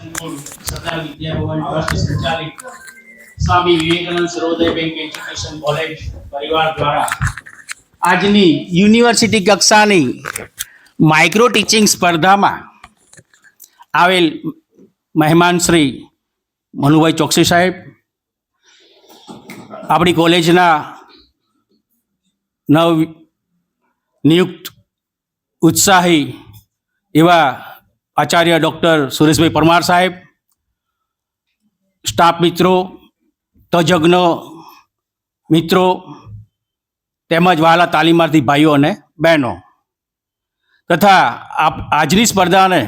સરદાર Vidya Bhavan trust સંચાલિત સ્વામી વિવેકાનંદ સર્વોદય bank education college પરિવાર દ્વારા આજની યુનિવર્સિટી કક્ષાની માઇક્રો ટીચિંગ સ્પર્ધામાં આવેલ મહેમાન શ્રી મનુભાઈ ચોકસી સાહેબ, આપણી કોલેજના નવ નિયુક્ત ઉત્સાહી એવા આચાર્ય ડૉક્ટર સુરેશભાઈ પરમાર સાહેબ, સ્ટાફ મિત્રો, તજજ્ઞ મિત્રો તેમજ વહાલા તાલીમાર્થી ભાઈઓ અને બહેનો તથા આજની સ્પર્ધાને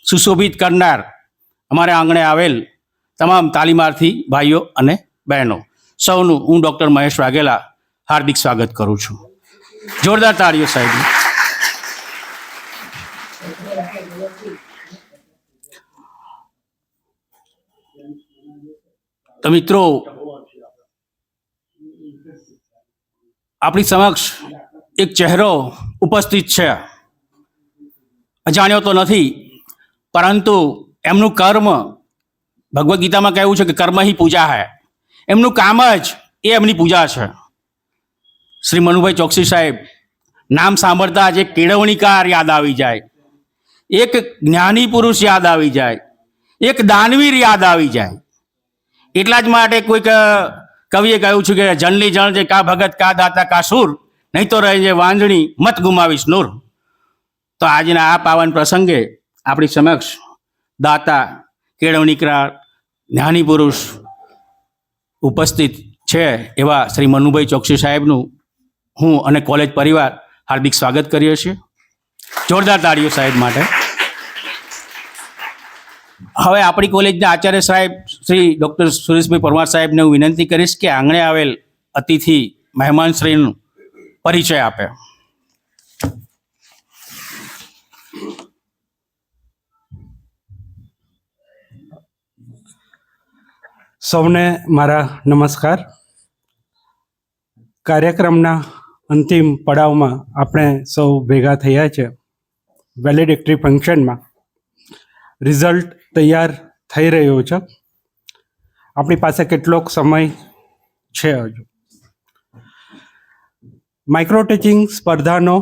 સુશોભિત કરનાર અમારે આંગણે આવેલ તમામ તાલીમાર્થી ભાઈઓ અને બહેનો સૌનું હું ડૉક્ટર મહેશ વાઘેલા હાર્દિક સ્વાગત કરું છું. જોરદાર તાળીઓ સાહેબ. તો મિત્રો, આપણી સમક્ષ એક ચહેરો ઉપસ્થિત છે. અજાણ્યો તો નથી, પરંતુ એમનું કર્મ, ભગવદ્ ગીતામાં કહેવું છે કે કર્મ હી પૂજા હૈ. એમનું કામ જ એ એમની પૂજા છે. શ્રી મનુભાઈ ચોકસી સાહેબ, નામ સાંભળતા જ એક કેળવણીકાર યાદ આવી જાય, એક જ્ઞાની પુરુષ યાદ આવી જાય, એક દાનવીર યાદ આવી જાય. એટલા જ માટે કોઈક કવિએ કહ્યું છે કે જનલી જણ જે કા ભગત કા દાતા કા સુર, નહીં તો રહે છે વાંજણી મત ગુમાવીશ નૂર. તો આજના આ પાવન પ્રસંગે આપણી સમક્ષ દાતા, કેળવણીકાર, જ્ઞાની પુરુષ ઉપસ્થિત છે એવા શ્રી મનુભાઈ ચોકસી સાહેબનું હું અને કોલેજ પરિવાર હાર્દિક સ્વાગત કરીએ છીએ. જોરદાર તાળીઓ સાહેબ માટે. હવે આપણી કોલેજના આચાર્ય સાહેબ શ્રી ડૉક્ટર સુરેશભાઈ પરમાર સાહેબને હું વિનંતી કરીશ કે આંગણે આવેલ અતિથિ મહેમાન શ્રીનો પરિચય આપે. સૌને મારા નમસ્કાર. કાર્યક્રમના અંતિમ પડાવમાં આપણે સૌ ભેગા થયા છે. વેલિડિક્ટરી ફંક્શનમાં રિઝલ્ટ તૈયાર થઈ રહ્યો છે. આપણી પાસે કેટલોક સમય છે હજુ. માઇક્રો ટીચિંગ સ્પર્ધાનો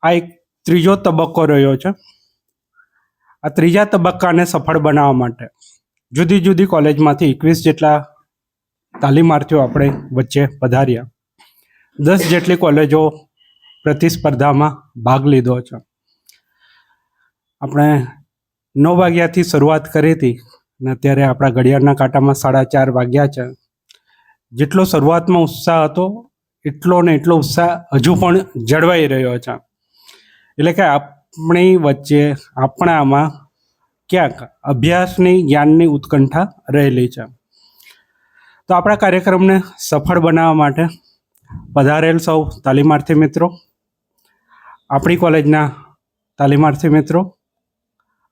આ એક ત્રીજો તબક્કો રહ્યો છે. આ ત્રીજા તબક્કાને સફળ બનાવવા માટે જુદી જુદી કોલેજમાંથી 21 જેટલા તાલીમાર્થીઓ આપણે વચ્ચે પધાર્યા. 10 જેટલી કોલેજો પ્રતિસ્પર્ધામાં ભાગ લીધો છે. આપણે 9 વાગ્યાથી શરૂઆત કરી હતી અને અત્યારે આપણા ઘડિયાળના કાંટામાં 4:30 વાગ્યા છે. જેટલો શરૂઆતમાં ઉત્સાહ હતો એટલો ને એટલો ઉત્સાહ હજુ પણ જળવાઈ રહ્યો છે. એટલે કે આપણી વચ્ચે આપણામાં ક્યાંક અભ્યાસની, જ્ઞાનની ઉત્કંઠા રહેલી છે. તો આપણા કાર્યક્રમને સફળ બનાવવા માટે પધારેલ સૌ તાલીમાર્થી મિત્રો, આપણી કોલેજના તાલીમાર્થી મિત્રો,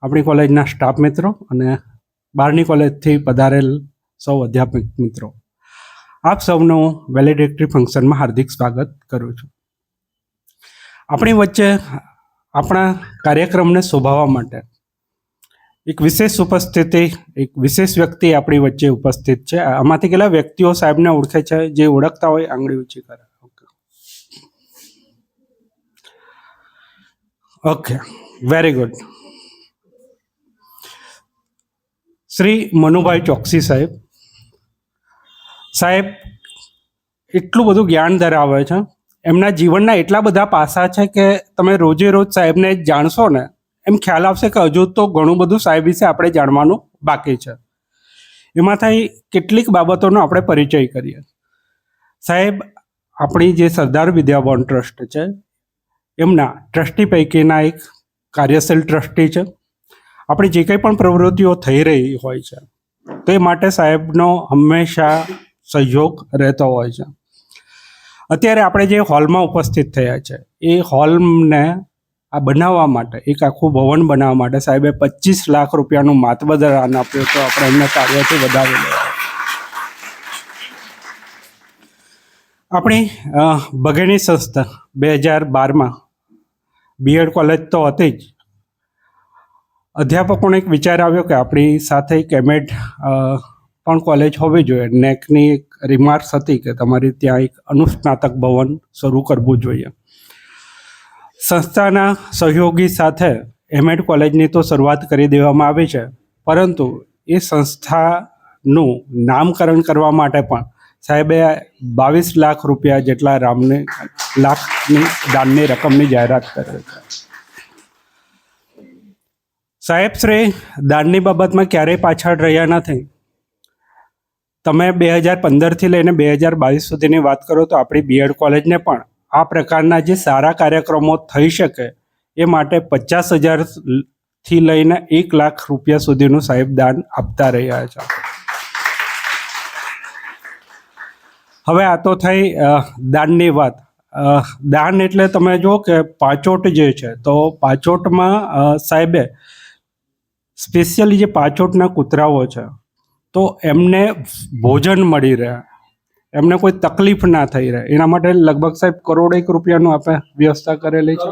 આપણી કોલેજના સ્ટાફ મિત્રો અને બહારની કોલેજથી પધારેલ સૌ અધ્યાપક મિત્રો, આપ સૌનું વેલિડિક્ટરી ફંક્શનમાં હાર્દિક સ્વાગત કરું છું. આપણી વચ્ચે આપણા કાર્યક્રમને શોભાવવા માટે એક વિશેષ ઉપસ્થિતિ, એક વિશેષ વ્યક્તિ આપણી વચ્ચે ઉપસ્થિત છે. આમાંથી કેટલા વ્યક્તિઓ સાહેબને ઓળખે છે? જે ઓળખતા હોય આંગળી ઊંચી કરે. Okay, very good. Shri Manubhai Choksi સાહેબ, સાહેબ એટલું બધું જ્ઞાન ધરાવે છે. એમના જીવનના એટલા બધા પાસા છે કે તમે રોજે રોજ સાહેબને જાણશો ને એમ ખ્યાલ આવશે કે હજુ તો ઘણું બધું સાહેબ વિશે આપણે જાણવાનું બાકી છે. એમાંથી કેટલીક બાબતોનો આપણે પરિચય કરીએ. સાહેબ આપણી જે સરદાર વિદ્યાભવન ટ્રસ્ટ છે એમના ટ્રસ્ટી પૈકીના એક કાર્યશીલ ટ્રસ્ટી છે. આપણી જે કંઈ પણ પ્રવૃત્તિઓ થઈ રહી હોય છે તે માટે સાહેબનો હંમેશા સહયોગ રહેતો હોય છે. અત્યારે આપણે જે હોલમાં ઉપસ્થિત થયા છે એ હોલને આ બનાવવા માટે, એક આખું ભવન બનાવવા માટે સાહેબે 25 લાખ રૂપિયાનું માતબર દાન આપ્યું. તો આપણે એમને તાળીઓથી વધાવી લઈએ. આપણી બઘેણી સંસ્થા 2012માં બીએડ કોલેજ તો હતી જ, અધ્યાપકોને એક વિચાર આવ્યો કે આપણી સાથે એક એમએડ પણ કોલેજ હોવી જોઈએ. નેકની એક રિમાર્ક્સ હતી કે તમારે ત્યાં એક અનુસ્નાતક ભવન શરૂ કરવું જોઈએ. સંસ્થાના સહયોગી સાથે એમએડ કોલેજની તો શરૂઆત કરી દેવામાં આવી છે, પરંતુ એ સંસ્થાનું નામકરણ કરવા માટે પણ સાહેબે 22 લાખ રૂપિયા જેટલા લાખની દાનની રકમની જાહેરાત કરી છે. સાહેબ શ્રી દાનની બાબતમાં ક્યારેય પાછળ રહ્યા નથી. તમે 2015થી લઈને 2022 સુધીની વાત કરો તો આપણી બીએડ કોલેજને પણ આ પ્રકારના જે સારા કાર્યક્રમો થઈ શકે એ માટે 50,000થી લઈને 1 લાખ રૂપિયા સુધીનું સાહેબ દાન આપતા રહ્યા છે. હવે આ તો થઈ દાનની વાત. દાન એટલે તમે જો કે પાચોટ જે છે, તો પાચોટમાં સાહેબે સ્પેશિયલી જે પાચોટના કૂતરાઓ છે તો એમને ભોજન મળી રહે, એમને કોઈ તકલીફ ના થઈ રહે, એના માટે લગભગ સાહેબ કરોડેક રૂપિયાનું આપણે વ્યવસ્થા કરેલી છે.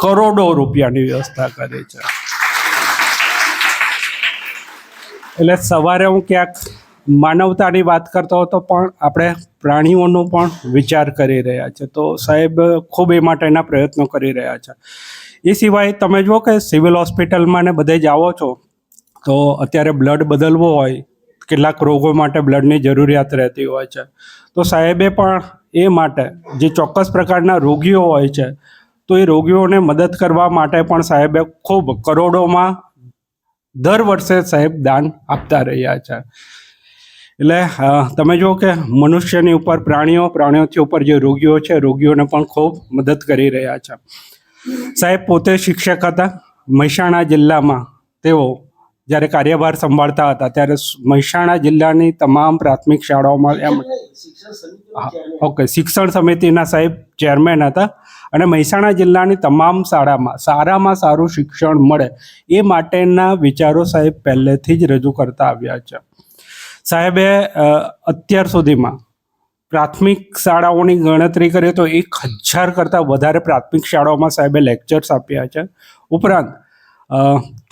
કરોડો રૂપિયાની વ્યવસ્થા કરી છે. એટલે સવારે હું ક્યાંક માનવતાની વાત કરતો હતો, પણ આપણે પ્રાણીઓનો પણ વિચાર કરી રહ્યા છે. તો સાહેબ ખૂબ એ માટેના પ્રયત્નો કરી રહ્યા છે. એ સિવાય તમે જુઓ કે સિવિલ હોસ્પિટલમાં ને બધે જાઓ છો તો અત્યારે બ્લડ બદલવો હોય, કેટલાક રોગો માટે બ્લડની જરૂરિયાત રહેતી હોય છે, તો સાહેબે પણ એ માટે જે ચોક્કસ પ્રકારના રોગીઓ હોય છે તો એ રોગીઓને મદદ કરવા માટે પણ સાહેબે ખૂબ કરોડોમાં દર વર્ષે સાહેબ દાન આપતા રહ્યા છે. એટલે તમે જુઓ કે મનુષ્યની ઉપર પ્રાણીઓથી ઉપર જે રોગીઓ છે, રોગીઓને પણ ખૂબ મદદ કરી રહ્યા છે. સાહેબ પોતે શિક્ષક હતા. મહેસાણા જિલ્લામાં તેઓ જ્યારે કાર્યભાર સંભાળતા હતા ત્યારે મહેસાણા જિલ્લાની તમામ પ્રાથમિક શાળાઓમાં શિક્ષણ સમિતિના સાહેબ ચેરમેન હતા, અને મહેસાણા જિલ્લાની તમામ શાળામાં સારામાં સારું શિક્ષણ મળે એ માટેના વિચારો સાહેબ પહેલેથી જ રજૂ કરતા આવ્યા છે. સાહેબે અત્યાર સુધીમાં પ્રાથમિક શાળાઓની ગણતરી કરીએ તો 1,000 કરતાં વધારે પ્રાથમિક શાળાઓમાં સાહેબે લેક્ચર્સ આપ્યા છે. ઉપરાંત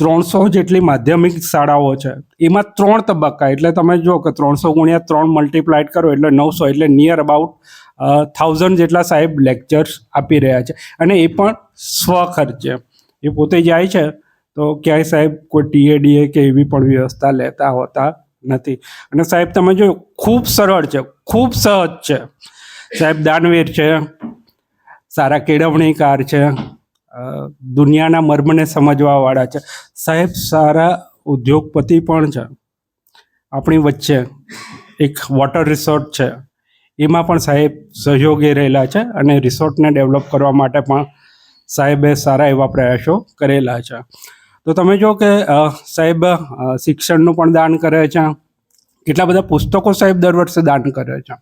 300 જેટલી માધ્યમિક શાળાઓ છે, એમાં 3 તબક્કા, એટલે તમે જુઓ કે 300 × 3 મલ્ટીપ્લાઇડ કરો એટલે 900, એટલે નિયર અબાઉટ 1000 જેટલા સાહેબ લેક્ચર્સ આપી રહ્યા છે. અને એ પણ સ્વખર્ચે. એ પોતે જાય છે તો ક્યાંય સાહેબ કોઈ ટીએડીએ કે એવી પણ વ્યવસ્થા લેતા હોતા નથી. અને સાહેબ તમે જો ખૂબ સરળ છે, ખૂબ સહજ છે. સાહેબ દાનવીર છે, સારા કેળવણીકાર છે, દુનિયાના મર્મને સમજવાવાળા છે. સાહેબ સારા ઉદ્યોગપતિ પણ છે. આપણી વચ્ચે એક વોટર રિસોર્ટ છે, એમાં પણ સાહેબ સહયોગી રહેલા છે, અને રિસોર્ટને ડેવલપ કરવા માટે પણ સાહેબે સારા એવા પ્રયાસો કરેલા છે. તો તમે જો કે સાહેબ શિક્ષણનું પણ દાન કરે છે. કેટલા બધા પુસ્તકો સાહેબ દર વર્ષે દાન કરે છે.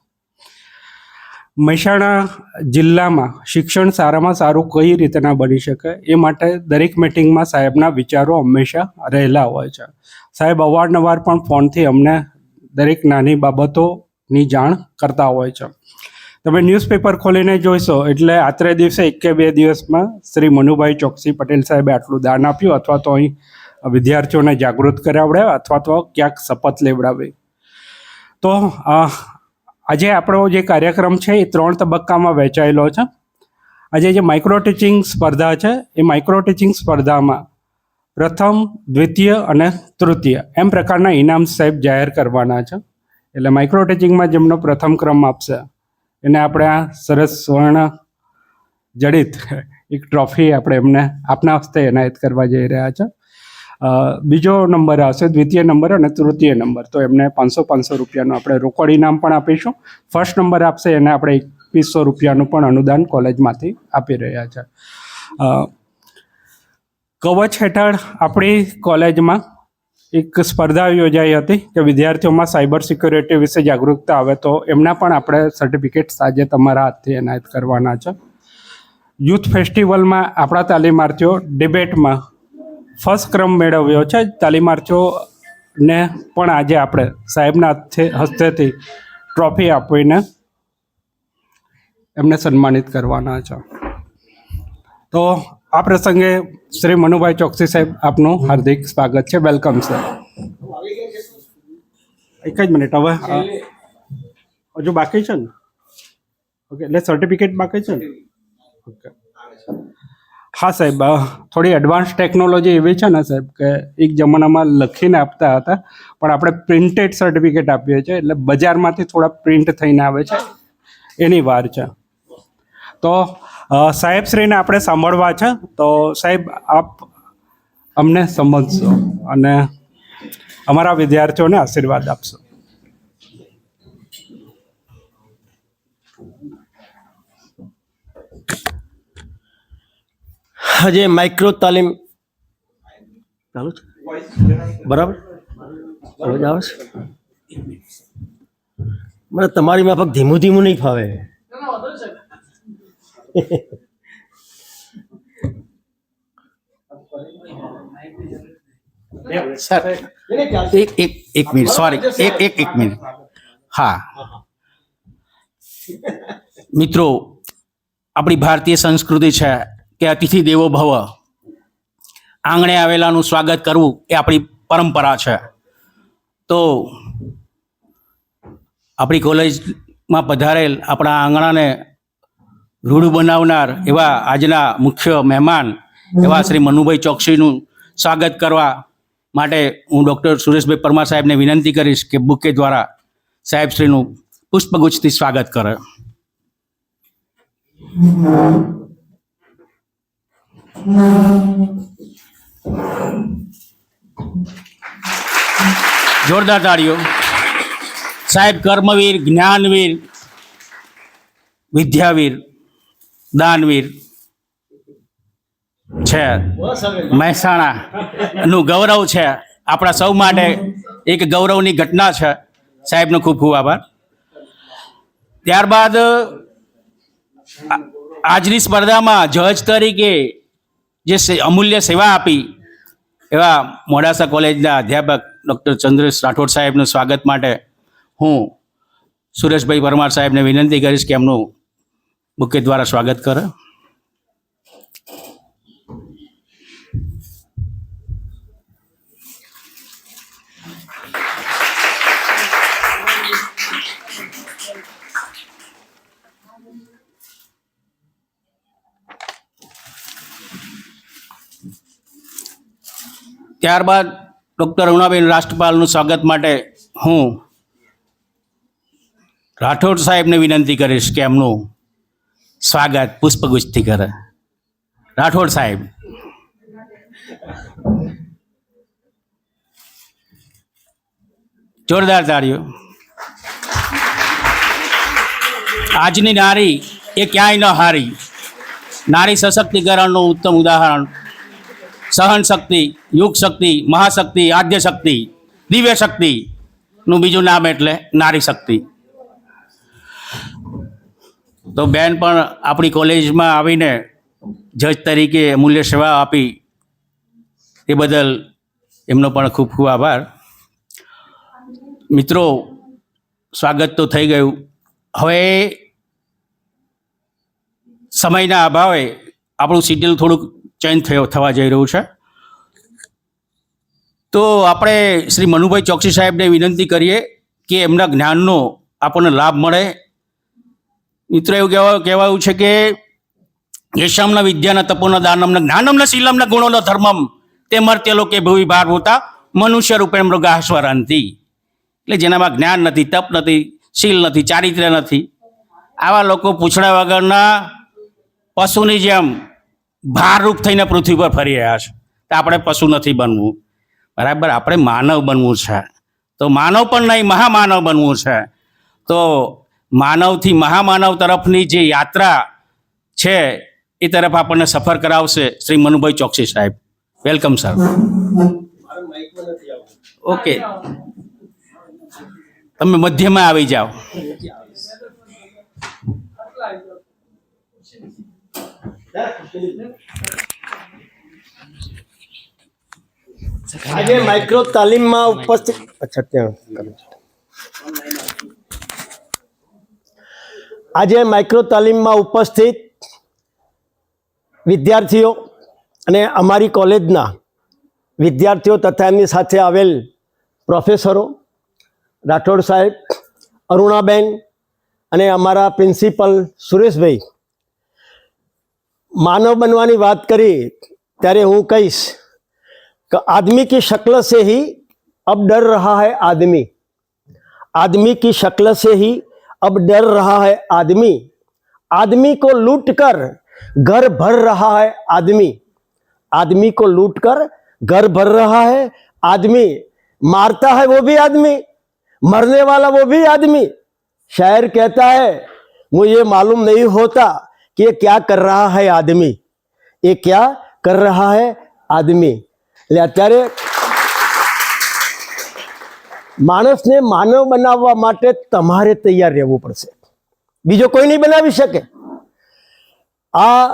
મહેસાણા જિલ્લામાં શિક્ષણ સારામાં સારું કઈ રીતના બની શકે એ માટે દરેક મિટિંગમાં સાહેબના વિચારો હંમેશા રહેલા હોય છે. સાહેબ અવારનવાર પણ ફોનથી અમને દરેક નાની બાબતોની જાણ કરતા હોય છે. તમે ન્યૂઝપેપર ખોલીને જોઈશો એટલે આત્રે દિવસે 1 કે 2 દિવસમાં શ્રી મનુભાઈ ચોકસી પટેલ સાહેબે આટલું દાન આપ્યું, અથવા તો અહીં વિદ્યાર્થીઓને જાગૃત કરાવડાવ્યા, અથવા તો ક્યાંક શપથ લેવડાવી. તો આજે આપણો જે કાર્યક્રમ છે એ 3 તબક્કામાં વહેંચાયેલો છે. આજે જે માઇક્રો ટીચિંગ સ્પર્ધા છે એ માઇક્રો ટીચિંગ સ્પર્ધામાં પ્રથમ, દ્વિતીય અને તૃતીય એમ પ્રકારના ઇનામ સાહેબ જાહેર કરવાના છે. એટલે માઇક્રો ટીચિંગમાં જેમનો પ્રથમ ક્રમ આપશે એને આપણે આ સરસ સ્વર્ણ જડિત એક ટ્રોફી આપણે એમને આપના હસ્તે એનાયત કરવા જઈ રહ્યા છે. બીજો નંબર આવશે, દ્વિતીય નંબર અને તૃતીય નંબર, તો એમને 500 રૂપિયાનું આપણે રોકડ ઇનામ પણ આપીશું. ફર્સ્ટ નંબર આપશે એને આપણે 2100 રૂપિયાનું પણ અનુદાન કોલેજમાંથી આપી રહ્યા છે. કવચ હેઠળ આપણી કોલેજમાં એક સ્પર્ધા યોજાઈ હતી કે વિદ્યાર્થીઓમાં સાયબર સિક્યોરિટી વિશે જાગૃતતા આવે, તો એમના પણ આપણે સર્ટિફિકેટ્સ આજે તમારા હાથથી એનાયત કરવાના છે. યુથ ફેસ્ટિવલમાં આપણા તાલીમાર્થીઓ ડિબેટમાં ફર્સ્ટ ક્રમ મેળવ્યો છે. તાલીમાર્થીઓને પણ આજે આપણે સાહેબના હસ્તેથી ટ્રોફી આપીને એમને સન્માનિત કરવાના છે. તો આ પ્રસંગે શ્રી મનુભાઈ ચોકસી સાહેબ આપનું હાર્દિક સ્વાગત છે. Welcome sir. એક જ મિનિટ, હવે હજુ બાકી છે ને? ઓકે, એટલે સર્ટિફિકેટ બાકી છે ને? ઓકે. હા સાહેબ, થોડી એડવાન્સ ટેકનોલોજી એવી છે ને સાહેબ કે એક જમાનામાં લખીને આપતા હતા, પણ આપણે પ્રિન્ટેડ સર્ટિફિકેટ આપીએ છીએ, એટલે બજારમાંથી થોડા પ્રિન્ટ થઈને આવે છે, એની વાર છે. તો સાહેબશ્રીને આપણે સાંભળવા છે, તો સાહેબ આપ અમને સમજશો અને અમારા વિદ્યાર્થીઓને આશીર્વાદ આપશો. આજે માઇક્રો તાલીમ ચાલુ છે બરાબર? અવાજ આવે છે? મને તમારી માફક ધીમું ધીમું નહીં ફાવે. સર એક મિનિટ, સોરી, એક મિનિટ. હા મિત્રો, આપણી ભારતીય સંસ્કૃતિ છે કે અતિથિ દેવો ભવ, આંગણે આવેલાનું સ્વાગત કરવું એ આપણી પરંપરા છે. તો આપણી કોલેજમાં પધારેલ આપણા આંગણાને રૂડું બનાવનાર એવા આજના મુખ્ય મહેમાન એવા શ્રી મનુભાઈ ચોકસીનું સ્વાગત કરવા માટે હું ડૉક્ટર સુરેશભાઈ પરમાર સાહેબને વિનંતી કરીશ કે બુકે દ્વારા સાહેબશ્રીનું પુષ્પગુચ્છથી સ્વાગત કરે. જોરદાર તાળીઓ. સાહેબ કર્મવીર, જ્ઞાનવીર, વિદ્યાવીર, દાનવીર છે. મહેસાણાનું ગૌરવ છે, આપણા સૌ માટે એક ગૌરવની ઘટના છે. સાહેબનો ખૂબ ખૂબ આભાર. ત્યારબાદ આજની સ્પર્ધામાં જજ તરીકે જે અમૂલ્ય સેવા આપી એવા મોડાસા કોલેજના અધ્યાપક ડૉક્ટર ચંદ્રેશ રાઠોડ સાહેબનું સ્વાગત માટે હું સુરેશભાઈ પરમાર સાહેબને વિનંતી કરીશ કે એમનું બુકે દ્વારા સ્વાગત કરે. ત્યારબાદ ડૉક્ટર અરુણાબેન રાષ્ટ્રપાલનું સ્વાગત માટે હું રાઠોડ સાહેબને વિનંતી કરીશ કે એમનું સ્વાગત પુષ્પગુચ્છથી કરે. રાઠોડ સાહેબ. જોરદાર તાળીઓ. આજની નારી એ ક્યાંય ન હારી. નારી સશક્તિકરણનું ઉત્તમ ઉદાહરણ. સહન શક્તિ, યુગ શક્તિ, મહાશક્તિ, આદ્ય શક્તિ, દિવ્ય શક્તિનું બીજું નામ એટલે નારી શક્તિ. તો બેન પણ આપણી કોલેજમાં આવીને જજ તરીકે અમૂલ્ય સેવા આપી એ બદલ એમનો પણ ખૂબ ખૂબ આભાર. મિત્રો, સ્વાગત તો થઈ ગયું. હવે સમયના અભાવે આપણું શિડ્યુલ થોડુંક ચેન્જ થવા જઈ રહ્યું છે. તો આપણે શ્રી મનુભાઈ ચોકસી સાહેબને વિનંતી કરીએ કે એમના જ્ઞાનનો આપણને લાભ મળે. મિત્રો, એવું કહેવાયું છે કે યશામના વિદ્યાના તપોના દાનમના જ્ઞાનમના શીલમના ગુણોના ધર્મમ તે મર્ત્ય લોકે ભુવિ ભાર હોતા મનુષ્ય રૂપે મૃગાશ્વરાંતિ. એટલે જેનામાં જ્ઞાન નથી, તપ નથી, શીલ નથી, ચારિત્ર્ય નથી, આવા લોકો પૂછડા વગરના પશુની જેમ ભારરૂપ થઈને પૃથ્વી પર ફરી રહ્યા છે. તો આપણે પશુ નથી બનવું, બરાબર? આપણે માનવ બનવું છે. તો માનવ પણ નહીં, મહામાનવ બનવું છે. તો માનવથી મહામાનવ તરફની જે યાત્રા છે એ તરફ આપણને સફર કરાવશે શ્રી મનુભાઈ ચોકસી સાહેબ. Welcome sir. ઓકે, તમે મધ્યમાં આવી જાઓ. આજે માઇક્રો તાલીમમાં ઉપસ્થિત આજે માઇક્રો તાલીમમાં ઉપસ્થિત વિદ્યાર્થીઓ, અને અમારી કોલેજના વિદ્યાર્થીઓ તથા એમની સાથે આવેલ પ્રોફેસરો, રાઠોડ સાહેબ, અરુણાબેન અને અમારા પ્રિન્સિપલ સુરેશભાઈ, मानव बनवानी बात करी त्यारे हूँ कहीश कि आदमी की शक्ल से ही अब डर रहा है आदमी, आदमी की शक्ल से ही अब डर रहा है आदमी, आदमी को लूट कर घर भर रहा है आदमी, आदमी को लूट कर घर भर रहा है आदमी, मारता है वो भी आदमी, मरने वाला वो भी आदमी। शायर कहता है मुझे मालूम नहीं होता कि ये क्या कर रहा है आदमी, ये क्या कर रहा है आदमी। એટલે અત્યારે માણસને માનવ બનાવવા માટે તમારે તૈયાર રહેવું પડશે, બીજો કોઈ નહીં બનાવી શકે। આ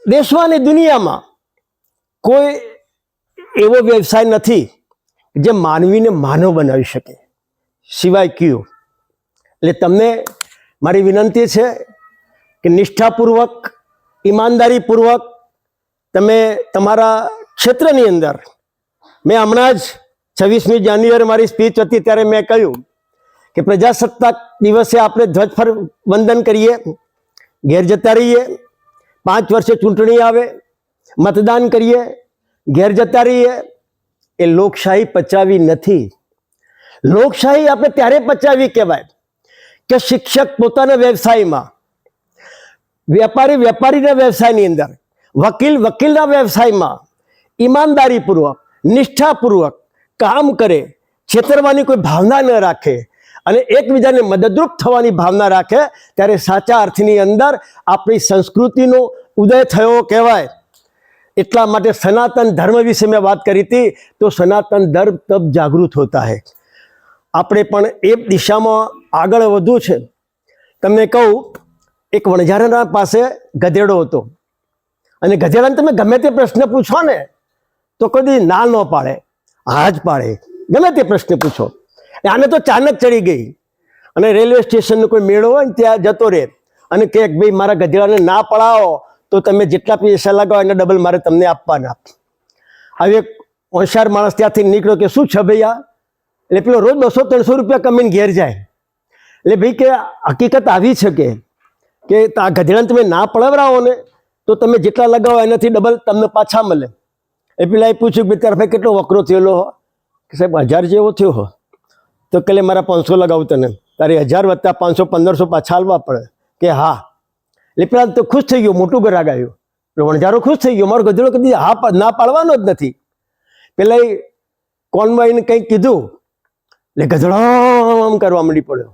દેશમાં અને દુનિયામાં કોઈ એવો વ્યવસાય નથી જે માનવીને માનવ બનાવી શકે સિવાય કયો। એટલે તમને મારી વિનંતી છે કે નિષ્ઠાપૂર્વક, ઈમાનદારીપૂર્વક તમે તમારા ક્ષેત્રની અંદર, મેં હમણાં જ 26મી જાન્યુઆરી મારી સ્પીચ હતી ત્યારે મેં કહ્યું કે પ્રજાસત્તાક દિવસે આપણે ધ્વજ વંદન કરીએ, ઘેર જતા રહીએ, 5 વર્ષે ચૂંટણી આવે, મતદાન કરીએ, ઘેર જતા રહીએ, એ લોકશાહી પચાવી નથી। લોકશાહી આપણે ત્યારે પચાવી કહેવાય કે શિક્ષક પોતાના વ્યવસાયમાં, વેપારી વેપારીના વ્યવસાયની અંદર, વકીલ વકીલના વ્યવસાયમાં ઈમાનદારીપૂર્વક, નિષ્ઠાપૂર્વક કામ કરે, છેતરવાની કોઈ ભાવના ન રાખે અને એકબીજાને મદદરૂપ થવાની ભાવના રાખે, ત્યારે સાચા અર્થની અંદર આપણી સંસ્કૃતિનો ઉદય થયો કહેવાય। એટલા માટે સનાતન ધર્મ વિશે મેં વાત કરી હતી, તો સનાતન ધર્મ તબ જાગૃત હોતા હૈ। આપણે પણ એ દિશામાં આગળ વધવું છે। તમને કહું, એક વણઝારાના પાસે ગધેડો હતો અને ગધેડાને તમે ગમે તે પ્રશ્ન પૂછો ને તો કદી ના ન પાડે, હા જ પાડે, ગમે તે પ્રશ્ન પૂછો। આને તો ચાનક ચડી ગઈ અને રેલવે સ્ટેશનનો કોઈ મેળો હોય ને ત્યાં જતો રહે અને કહે ભાઈ મારા ગધેડાને ના પડાવો તો તમે જેટલા પૈસા લગાવો એના ડબલ મારે તમને આપવાના। હવે એક હોશિયાર માણસ ત્યાંથી નીકળ્યો કે શું છે ભાઈ આ? એટલે પેલો રોજ 200-300 રૂપિયા કમીને ઘેર જાય। એટલે ભાઈ કે હકીકત આવી છે કે આ ગધેડાને તમે ના પડાવરાવો ને તો તમે જેટલા લગાવો એનાથી ડબલ તમને પાછા મળે। એ પેલા પૂછ્યું કે તારા ભાઈ કેટલો વકરો થયેલો હો? કે સાહેબ 1000 જેવો થયો હો। તો કે મારા 500 લગાવું તને, તારે 1000 વત્તા 500 1500 પાછા હાલવા પડે। કે હા। એટલે પેલા તો ખુશ થઈ ગયો, મોટું ગ્રાહક આવ્યો, વણઝારો ખુશ થઈ ગયો, મારો ગધેડો કદી હા ના પાડવાનો જ નથી। પેલા કોનવાઈને કંઈક કીધું એટલે ગધેડો આમ કરવા માંડી પડ્યો।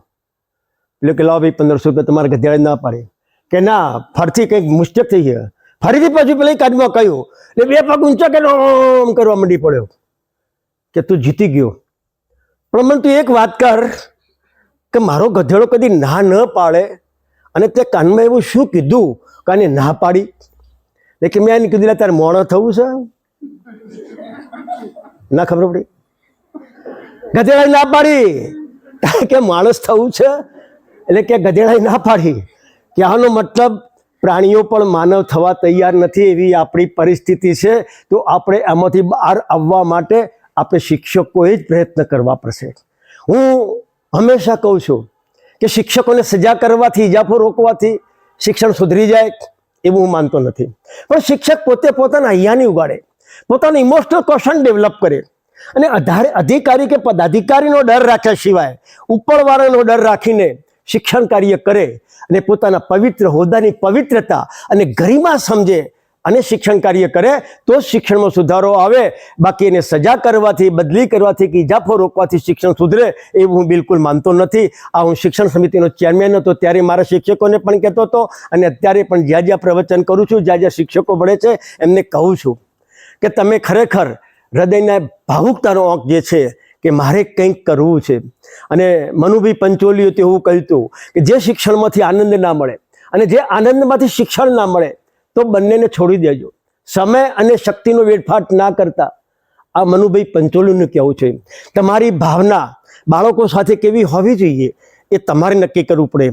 એટલે કે લાવો ભાઈ 1500 રૂપિયા તમારા ગધેડા ના પાડે। કે ના, ફરથી કંઈક મિસ્ટેક થઈ ગયા। ફરીથી પાછું પેલા કાઢમાં કહ્યું એટલે 2 પગ ઊંચા કે આમ કરવા માંડી પડ્યો કે તું જીતી ગયો। પણ મને તું એક વાત કર કે મારો ગધેડો કદી ના ન પાડે અને તે કાનમાં એવું શું કીધું કે આને ના પાડી? એટલે કે મેં એને કીધું તારે મોણો થવું છે? ના ખબર પડી? ગધેડા ના પાડી કે માણસ થવું છે? એટલે કે ગધેડાએ ના પાડી કે આનો મતલબ પ્રાણીઓ પણ માનવ થવા તૈયાર નથી, એવી આપણી પરિસ્થિતિ છે। તો આપણે આમાંથી બહાર આવવા માટે આપણે શિક્ષકોએ જ પ્રયત્ન કરવા પડશે। હું હંમેશા કહું છું કે શિક્ષકોને સજા કરવાથી, ઇજાફો રોકવાથી શિક્ષણ સુધરી જાય એવું હું માનતો નથી, પણ શિક્ષક પોતે પોતાના હૈયાની ઉગાડે, પોતાનું ઇમોશનલ ક્વેશ્ચન ડેવલપ કરે અને અધિકારી કે પદાધિકારીનો ડર રાખ્યા સિવાય ઉપરવાળાનો ડર રાખીને શિક્ષણ કાર્ય કરે અને પોતાના પવિત્ર હોદ્દાની પવિત્રતા અને ગરિમા સમજે અને શિક્ષણ કાર્ય કરે તો શિક્ષણમાં સુધારો આવે। બાકી એને સજા કરવાથી, બદલી કરવાથી કે ઇજાફો રોકવાથી શિક્ષણ સુધરે એવું હું બિલકુલ માનતો નથી। આ હું શિક્ષણ સમિતિનો ચેરમેન હતો ત્યારે મારા શિક્ષકોને પણ કહેતો હતો અને અત્યારે પણ જ્યાં જ્યાં પ્રવચન કરું છું, જ્યાં જ્યાં શિક્ષકો ભણે છે એમને કહું છું કે તમે ખરેખર હૃદયના ભાવુકતાનો અંક જે છે કે મારે કંઈક કરવું છે। અને મનુભાઈ પંચોલીએ તેવું કહ્યું હતું કે જે શિક્ષણમાંથી આનંદ ના મળે અને જે આનંદમાંથી શિક્ષણ ના મળે તો બંનેને છોડી દેજો, સમય અને શક્તિનો વેડફાટ ના કરતા। આ મનુભાઈ પંચોલીનું કહેવું છે। તમારી ભાવના બાળકો સાથે કેવી હોવી જોઈએ એ તમારે નક્કી કરવું પડે।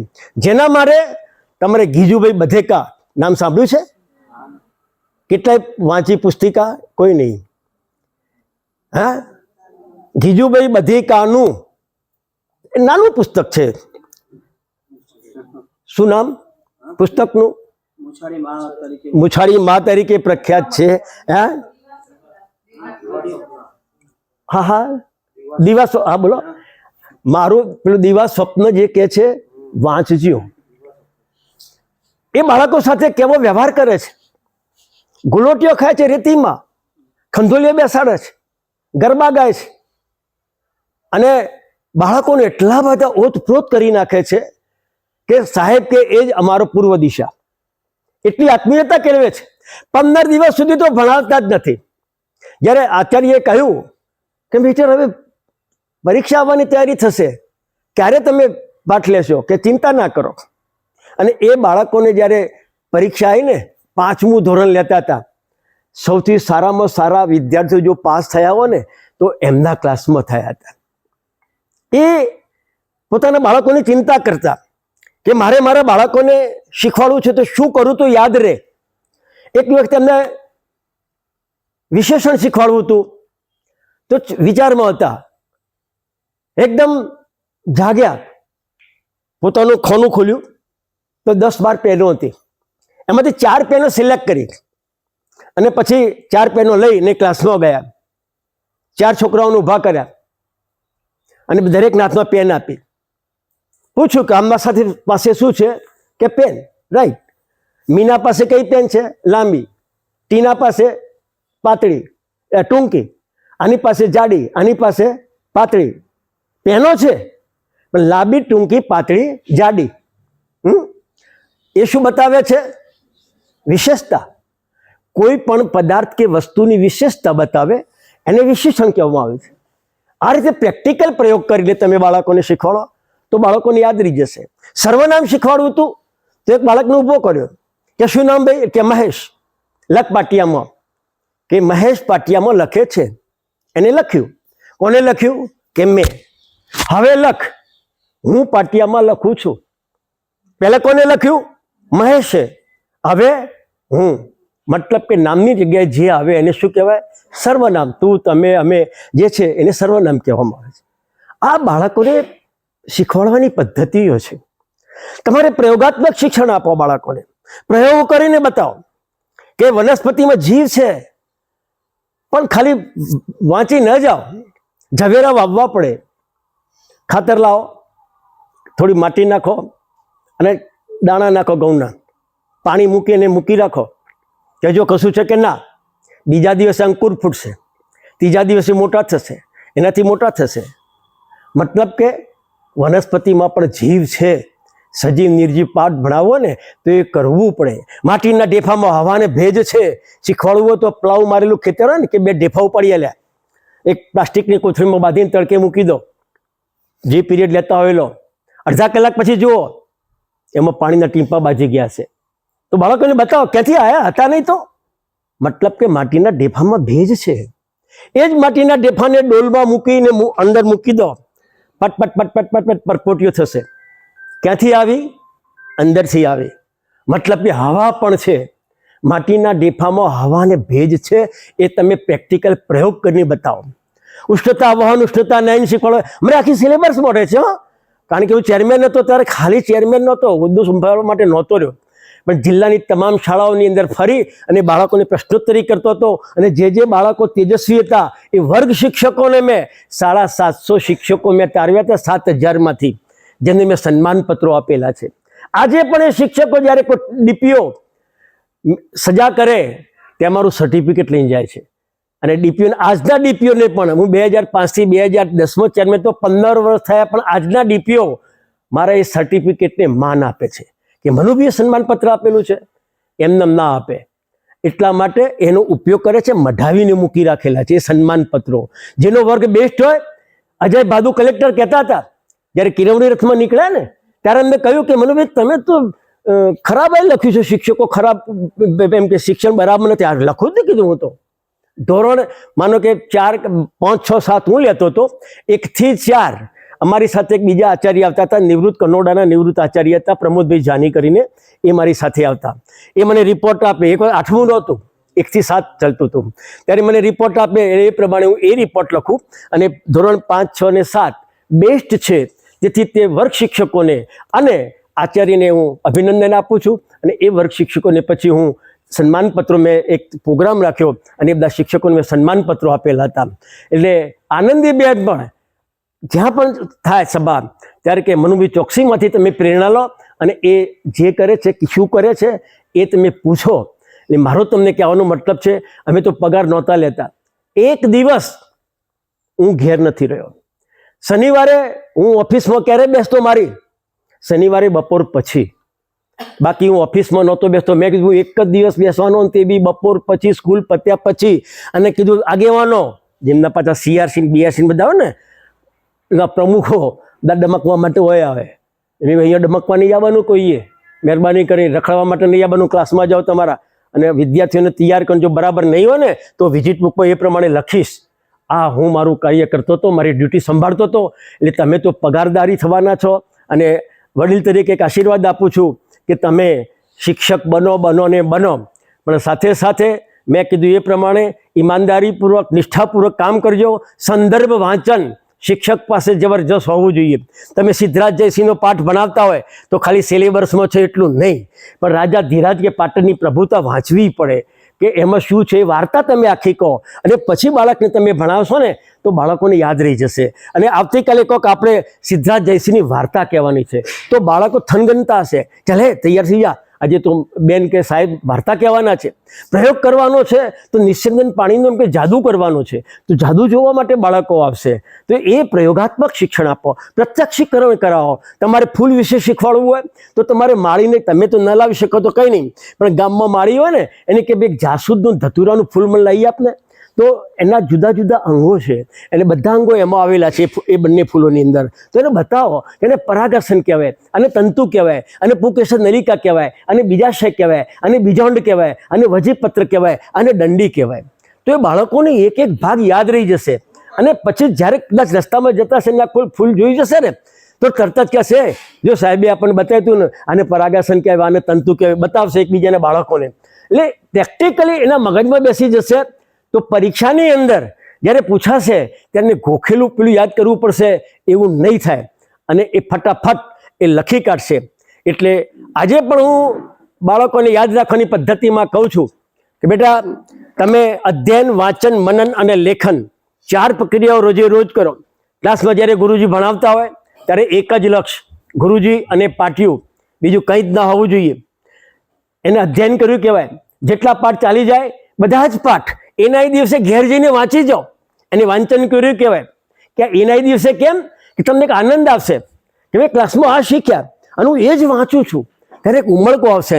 જેના મારે તમારે ગીજુભાઈ બધેકા નામ સાંભળ્યું છે? કેટલાય વાંચી પુસ્તિકા? કોઈ નહીં. હા, ગીજુભાઈ બધી કાનું એ નાનું પુસ્તક છે. શું નામ પુસ્તકનું? મુછાળી મા તરીકે પ્રખ્યાત છે. હા હા, દિવા હા બોલો. મારું પેલું દિવા સ્વપ્ન જે કે છે વાંચજો. એ બાળકો સાથે કેવો વ્યવહાર કરે છે. ગુલોટીઓ ખાય છે રેતીમાં, ખંધોલીઓ બેસાડે છે, ગરબા ગાય છે, અને બાળકોને એટલા બધા ઓતપ્રોત કરી નાખે છે કે સાહેબ કે એ જ અમારો પૂર્વ દિશા. એટલી આત્મીયતા કેળવે છે. 15 દિવસ સુધી તો ભણાવતા જ નથી. જ્યારે આચાર્યએ કહ્યું કે મિસ્ટર હવે પરીક્ષા આવવાની તૈયારી થશે, ક્યારે તમે પાઠ લેશો? કે ચિંતા ના કરો. અને એ બાળકોને જ્યારે પરીક્ષા આવીને 5મું ધોરણ લેતા હતા, સૌથી સારામાં સારા વિદ્યાર્થીઓ જો પાસ થયા હોય ને તો એમના ક્લાસમાં થયા હતા. એ પોતાના બાળકોની ચિંતા કરતા કે મારે મારા બાળકોને શીખવાડવું છે તો શું કરું તો યાદ રહે. એક વખત એમને વિશેષણ શીખવાડવું હતું તો વિચારમાં હતા, એકદમ જાગ્યા, પોતાનું ખોનું ખોલ્યું તો 10-12 પેનો હતી. એમાંથી 4 પેનો સિલેક્ટ કરી અને પછી 4 પેનો લઈને ક્લાસમાં ગયા. 4 છોકરાઓને ઊભા કર્યા અને દરેકના હાથમાં પેન આપી. પૂછ્યું કે આમના સાથે પાસે શું છે? કે પેન. રાઈટ. મીના પાસે કઈ પેન છે? લાંબી. ટીના પાસે પાતળી ટૂંકી, આની પાસે જાડી, આની પાસે પાતળી. પેનો છે પણ લાંબી, ટૂંકી, પાતળી, જાડી. એ શું બતાવે છે? વિશેષતા. કોઈ પણ પદાર્થ કે વસ્તુની વિશેષતા બતાવે એને વિશેષણ કહેવામાં આવે છે. આ રીતે પ્રેક્ટિકલ પ્રયોગ કરીને તમે બાળકોને શીખવાડો તો બાળકોને યાદ રહી જશે. સર્વનામ શીખવાડવું હતું તો એક બાળકને ઊભો કર્યો કે શું નામ ભાઈ? કે મહેશ. લખ પાટિયામાં. કે મહેશ પાટિયામાં લખે છે. એને લખ્યું. કોને લખ્યું? કે મેં. હવે લખ, હું પાટિયામાં લખું છું. પહેલા કોને લખ્યું? મહેશે. હવે હું. મતલબ કે નામની જગ્યાએ જે આવે એને શું કહેવાય? સર્વનામ. તું, તમે, અમે જે છે એને સર્વનામ કહેવામાં આવે છે. આ બાળકોને શીખવાડવાની પદ્ધતિઓ છે. તમારે પ્રયોગાત્મક શિક્ષણ આપો બાળકોને. પ્રયોગો કરીને બતાવો કે વનસ્પતિમાં જીવ છે, પણ ખાલી વાંચી ન જાઓ. ઝવેરા વાવવા પડે. ખાતર લાવો, થોડી માટી નાખો અને દાણા નાખો ઘઉંના, પાણી મૂકીને મૂકી રાખો. કે જો કશું છે કે ના, બીજા દિવસે અંકુર ફૂટશે, ત્રીજા દિવસે મોટા થશે, એનાથી મોટા થશે. મતલબ કે વનસ્પતિમાં પણ જીવ છે. સજીવ નિર્જીવ પાઠ ભણાવો ને તો એ કરવું પડે. માટીના ઢેફામાં હવાને ભેજ છે, શીખવાડવું હોય તો પ્લાવ મારેલું ખેતર હોય ને કે 2 ઢેફા ઉપાડી આલ્યા, એક પ્લાસ્ટિકની કોથળીમાં બાંધીને તડકે મૂકી દો. જે પીરિયડ લેતા હોય લો, અડધા કલાક પછી જુઓ એમાં પાણીના ટીમ્પા બાજી ગયા છે. તો બાળકોને બતાવો ક્યાંથી આવ્યા હતા નહીં તો. મતલબ કે માટીના ઢેફામાં ભેજ છે. એ જ માટીના ઢેફાને ડોલમાં મૂકીને અંદર મૂકી દો, પટ પટ પટ પટ પટ પટ પરપોટીઓ થશે. ક્યાંથી આવી? અંદરથી આવી. મતલબ કે હવા પણ છે. માટીના ઢેફામાં હવાને ભેજ છે. એ તમે પ્રેક્ટિકલ પ્રયોગ કરીને બતાવો. ઉષ્ણતા વહન, ઉષ્ણતા નયન શીખવાડો. મને આખી સિલેબસ મળે છે. કારણ કે હું ચેરમેન હતો ત્યારે ખાલી ચેરમેન નહોતો, હોદ્દો સંભાળવા માટે નહોતો રહ્યો, પણ જિલ્લાની તમામ શાળાઓની અંદર ફરી અને બાળકોને પ્રશ્નોત્તરી કરતો હતો. અને જે બાળકો તેજસ્વી હતા એ વર્ગ શિક્ષકોને મેં 750 શિક્ષકો મેં તારવ્યા હતા 7000માંથી, જેમને મેં સન્માનપત્રો આપેલા છે. આજે પણ એ શિક્ષકો જ્યારે કોઈ ડીપીઓ સજા કરે તે મારું સર્ટિફિકેટ લઈને જાય છે. અને ડીપીઓ, આજના ડીપીઓને પણ હું 2005થી 2010માં ચેરમેન તો 15 વર્ષ થયા, પણ આજના ડીપીઓ મારા એ સર્ટિફિકેટને માન આપે છે કે મનુભાઈએ સન્માનપત્ર આપેલું છે, એમને ના આપે. એટલા માટે એનો ઉપયોગ કરે છે, મઢાવીને મૂકી રાખેલા છે એ સન્માનપત્રો. જેનો વર્ગ બેસ્ટ હોય, અજય ભાદુ કલેક્ટર કહેતા હતા જ્યારે કિરવણી રથમાં નીકળ્યા ને ત્યારે એમને કહ્યું કે મનુભાઈ તમે તો ખરાબ લખ્યું છે, શિક્ષકો ખરાબ, એમ કે શિક્ષણ બરાબર નથી. આ લખું જ કીધું. હું તો ધોરણ માનો કે 4, 5, 6, 7 હું લેતો હતો, 1 થી 4 અમારી સાથે એક બીજા આચાર્ય આવતા હતા, નિવૃત્ત કનોડાના નિવૃત્ત આચાર્ય હતા પ્રમોદભાઈ જાની કરીને, એ મારી સાથે આવતા. એ મને રિપોર્ટ આપે. એક 8મું નહોતું, 1 થી 7 ચાલતું હતું. ત્યારે મને રિપોર્ટ આપે એ પ્રમાણે હું એ રિપોર્ટ લખું અને ધોરણ 5, 6 અને 7 બેસ્ટ છે. જેથી તે વર્ગ શિક્ષકોને અને આચાર્યને હું અભિનંદન આપું છું. અને એ વર્ગ શિક્ષકોને પછી હું સન્માનપત્રો, મેં એક પ્રોગ્રામ રાખ્યો અને એ બધા શિક્ષકોને મેં સન્માનપત્રો આપેલા હતા. એટલે આનંદીબેન પણ જ્યાં પણ થાય સભા ત્યારે કે મનુભાઈ ચોકસીમાંથી તમે પ્રેરણા લો અને એ જે કરે છે શું કરે છે એ તમે પૂછો. એટલે મારો તમને કહેવાનો મતલબ છે, અમે તો પગાર નહોતા લેતા. એક દિવસ હું ઘેર નથી રહ્યો. શનિવારે હું ઓફિસમાં ક્યારે બેસતો મારી? શનિવારે બપોર પછી. બાકી હું ઓફિસમાં નહોતો બેસતો. મેં કીધું એક જ દિવસ બેસવાનો, તે બી બપોર પછી, સ્કૂલ પત્યા પછી. અને કીધું આગેવાનો જેમના પાછા CRC BRC બધા હોય ને એના પ્રમુખો ડમકવા માટે હોય આવે. એમ અહીંયા ડમકવા નહીં આવવાનું કોઈએ, મહેરબાની કરી રખડવા માટે નહીં આવવાનું. ક્લાસમાં જાઓ તમારા અને વિદ્યાર્થીઓને તૈયાર કરજો. બરાબર નહીં હોય ને તો વિઝિટ બુકમાં એ પ્રમાણે લખીશ, આ હું મારું કાર્ય કરતો હતો, મારી ડ્યુટી સંભાળતો હતો. એટલે તમે તો પગારદારી થવાના છો. અને વડીલ તરીકે એક આશીર્વાદ આપું છું કે તમે શિક્ષક બનો ને બનો, પણ સાથે સાથે મેં કીધું એ પ્રમાણે ઈમાનદારીપૂર્વક, નિષ્ઠાપૂર્વક કામ કરજો. સંદર્ભ વાંચન શિક્ષક પાસે જબરજસ્ત હોવું જોઈએ. તમે સિદ્ધરાજ જયસિંહનો પાઠ ભણાવતા હોય તો ખાલી સિલેબસમાં છે એટલું નહીં, પણ રાજા ધીરાજ કે પાટણની પ્રભુતા વાંચવી પડે કે એમાં શું છે. વાર્તા તમે આખી કહો અને પછી બાળકને તમે ભણાવશો ને તો બાળકોને યાદ રહી જશે. અને આવતીકાલે કોઈક આપણે સિદ્ધરાજ જયસિંહની વાર્તા કહેવાની છે તો બાળકો થનગનતા હશે, ચાલે તૈયાર થઈ જા, આજે તો બેન કે સાહેબ વાર્તા કહેવાના છે. પ્રયોગ કરવાનો છે તો નિસ્યંદન પાણીનો એમ કે જાદુ કરવાનો છે તો જાદુ જોવા માટે બાળકો આવશે. તો એ પ્રયોગાત્મક શિક્ષણ આપો, પ્રત્યક્ષીકરણ કરાવો. તમારે ફૂલ વિશે શીખવાડવું હોય તો તમારે માળીને, તમે તો ન લાવી શકો તો કંઈ નહીં, પણ ગામમાં માળી હોય ને એને કે ભાઈ જાસૂદનું ધતુરાનું ફૂલ મને લઈ આપને, તો એના જુદા જુદા અંગો છે એટલે બધા અંગો એમાં આવેલા છે એ બંને ફૂલોની અંદર. તો એને બતાવો, એને પરાગાસન કહેવાય અને તંતુ કહેવાય અને પુકેસર નલિકા કહેવાય અને બીજાશય કહેવાય અને બીજાંડ કહેવાય અને વજીપત્ર કહેવાય અને દંડી કહેવાય. તો એ બાળકોને એક એક ભાગ યાદ રહી જશે. અને પછી જ્યારે કદાચ રસ્તામાં જતા હશે એના કોઈ ફૂલ જોઈ જશે ને તો તરત જ કહેશે, જો સાહેબે આપણને બતાવ્યું ને આને પરાગાસન કહેવાય આને તંતુ કહેવાય, બતાવશે એકબીજાના બાળકોને. એટલે પ્રેક્ટિકલી એના મગજમાં બેસી જશે. તો પરીક્ષાની અંદર જ્યારે પૂછાશે ત્યારે ગોખેલું પેલું યાદ કરવું પડશે એવું નહીં થાય અને એ ફટાફટ એ લખી કાઢશે. એટલે આજે પણ હું બાળકોને યાદ રાખવાની પદ્ધતિમાં કહું છું કે બેટા તમે અધ્યયન, વાંચન, મનન અને લેખન 4 પ્રક્રિયાઓ રોજે રોજ કરો. ક્લાસમાં જ્યારે ગુરુજી ભણાવતા હોય ત્યારે એક જ લક્ષ્ય, ગુરુજી અને પાટિયું, બીજું કંઈ જ ના હોવું જોઈએ. એને અધ્યયન કર્યું કહેવાય. જેટલા પાઠ ચાલી જાય બધા જ પાઠ એના દિવસે ઘેર જઈને વાંચી જાઓ, એને વાંચન કર્યું કહેવાય. કે એના દિવસે કેમ કે તમને એક આનંદ આવશે કે મેં ક્લાસમાં આ શીખ્યા અને હું એ જ વાંચું છું. ત્યારે એક ઉમળકો આવશે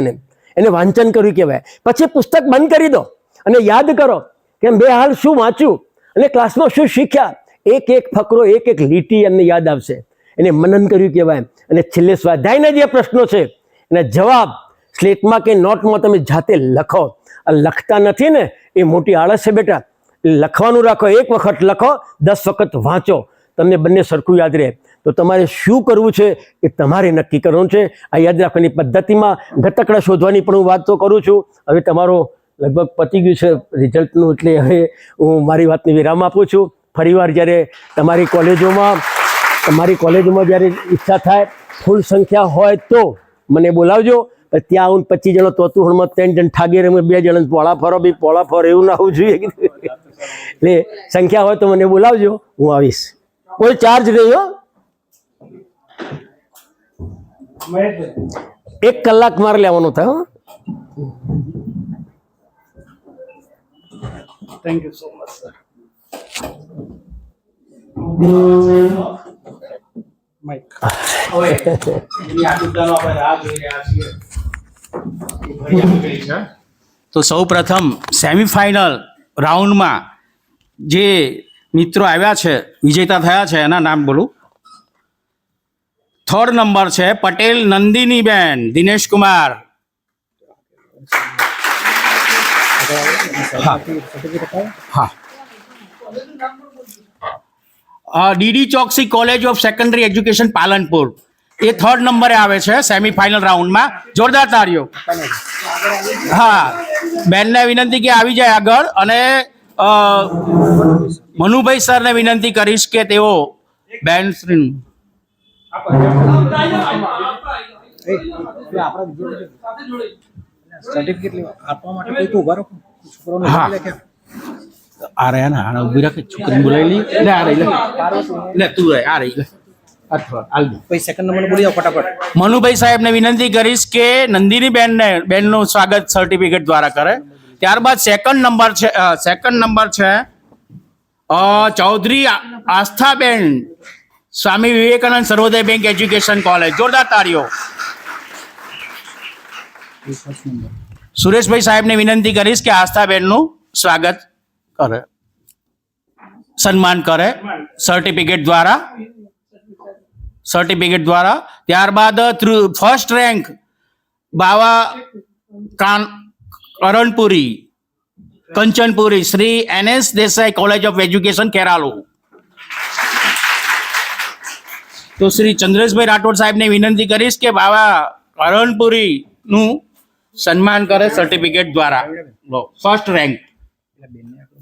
એને વાંચન કર્યું કહેવાય. પછી પુસ્તક બંધ કરી દો અને યાદ કરો કે મેં હાલ શું વાંચ્યું અને ક્લાસમાં શું શીખ્યા. એક એક ફકરો, એક એક લીટી એમને યાદ આવશે. એને મનન કર્યું કહેવાય. અને છેલ્લે સ્વાધ્યાયના જે પ્રશ્નો છે એના જવાબ સ્લેટમાં કે નોટમાં તમે જાતે લખો. લખતા નથી ને એ મોટી આળસ છે બેટા. લખવાનું રાખો, એક વખત લખો, 10 વખત વાંચો, તમને બંને સરખું યાદ રહે. તો તમારે શું કરવું છે એ તમારે નક્કી કરવાનું છે. આ યાદ રાખવાની પદ્ધતિમાં ઘટકડા શોધવાની પણ હું વાત તો કરું છું. હવે તમારો લગભગ પતી ગયું છે રિઝલ્ટનું, એટલે હવે હું મારી વાતને વિરામ આપું છું. ફરીવાર જ્યારે તમારી કોલેજોમાં જ્યારે ઈચ્છા થાય, ફૂલ સંખ્યા હોય તો મને બોલાવજો. ત્યાં આવું 25 જણો તોતું હણમાં 3 જણ ઠાગે રમે, 2 જણ પોળા ફરો એવું ના હોવું જોઈએ. એટલે સંખ્યા હોય તો મને બોલાવજો, હું આવીશ. કોઈ ચાર્જ નહીં હો. 1 કલાક મારે લેવાનો થાય. Thank you so much sir. તો સૌ પ્રથમ સેમિફાઇનલ રાઉન્ડમાં જે મિત્રો આવ્યા છે, વિજેતા થયા છે, એના નામ બોલું. 3rd નંબર છે Patel Nandiniben Dinesh Kumar. DD Choksi college of secondary education Palanpur, A 3rd નંબરે આવે છે સેમિફાઇનલ રાઉન્ડમાં. જોરદાર તાળીઓ. હા, બેનને વિનંતી કે આવી જાય આગળ, અને મનુભાઈ સરને વિનંતી કરીશ કે તેઓ બેન શ્રી સર્ટિફિકેટ આપવા માટે કોઈ તો ઉભા રાખો છોકરાઓને હા. લે કે આ રહ્યા ને, આને ઊભી રાખે, છોકરીને બોલાવી લઈ લે, આ રહી લે તું રહે, આ રહી લે, અથવા હાલ દે. પછી સેકન્ડ નંબર બોલી જાઓ ફટાફટ. મનુભાઈ સાહેબને વિનંતી કરીશ કે નંદિની બેનનું સ્વાગત સર્ટિફિકેટ દ્વારા કરે. ત્યારબાદ સેકન્ડ નંબર છે ચૌધરી આસ્થાબેન, સ્વામી વિવેકાનંદ સર્વોદય બેંક એજ્યુકેશન કોલેજ. જોરદાર તાળીઓ. સુરેશભાઈ સાહેબને વિનંતી કરીશ કે આસ્થાબેનનું સ્વાગત કરે, સન્માન કરે સર્ટિફિકેટ દ્વારા. ત્યારબાદ first rank Bava Karanpuri Kanchanpuri, Shri NS Desai college of education Kheralu. તો શ્રી ચંદ્રેશભાઈ રાઠોડ સાહેબને વિનંતી કરીશ કે બાવા કરણપુરી નું સન્માન કરે સર્ટિફિકેટ દ્વારા. ફર્સ્ટ રેન્ક,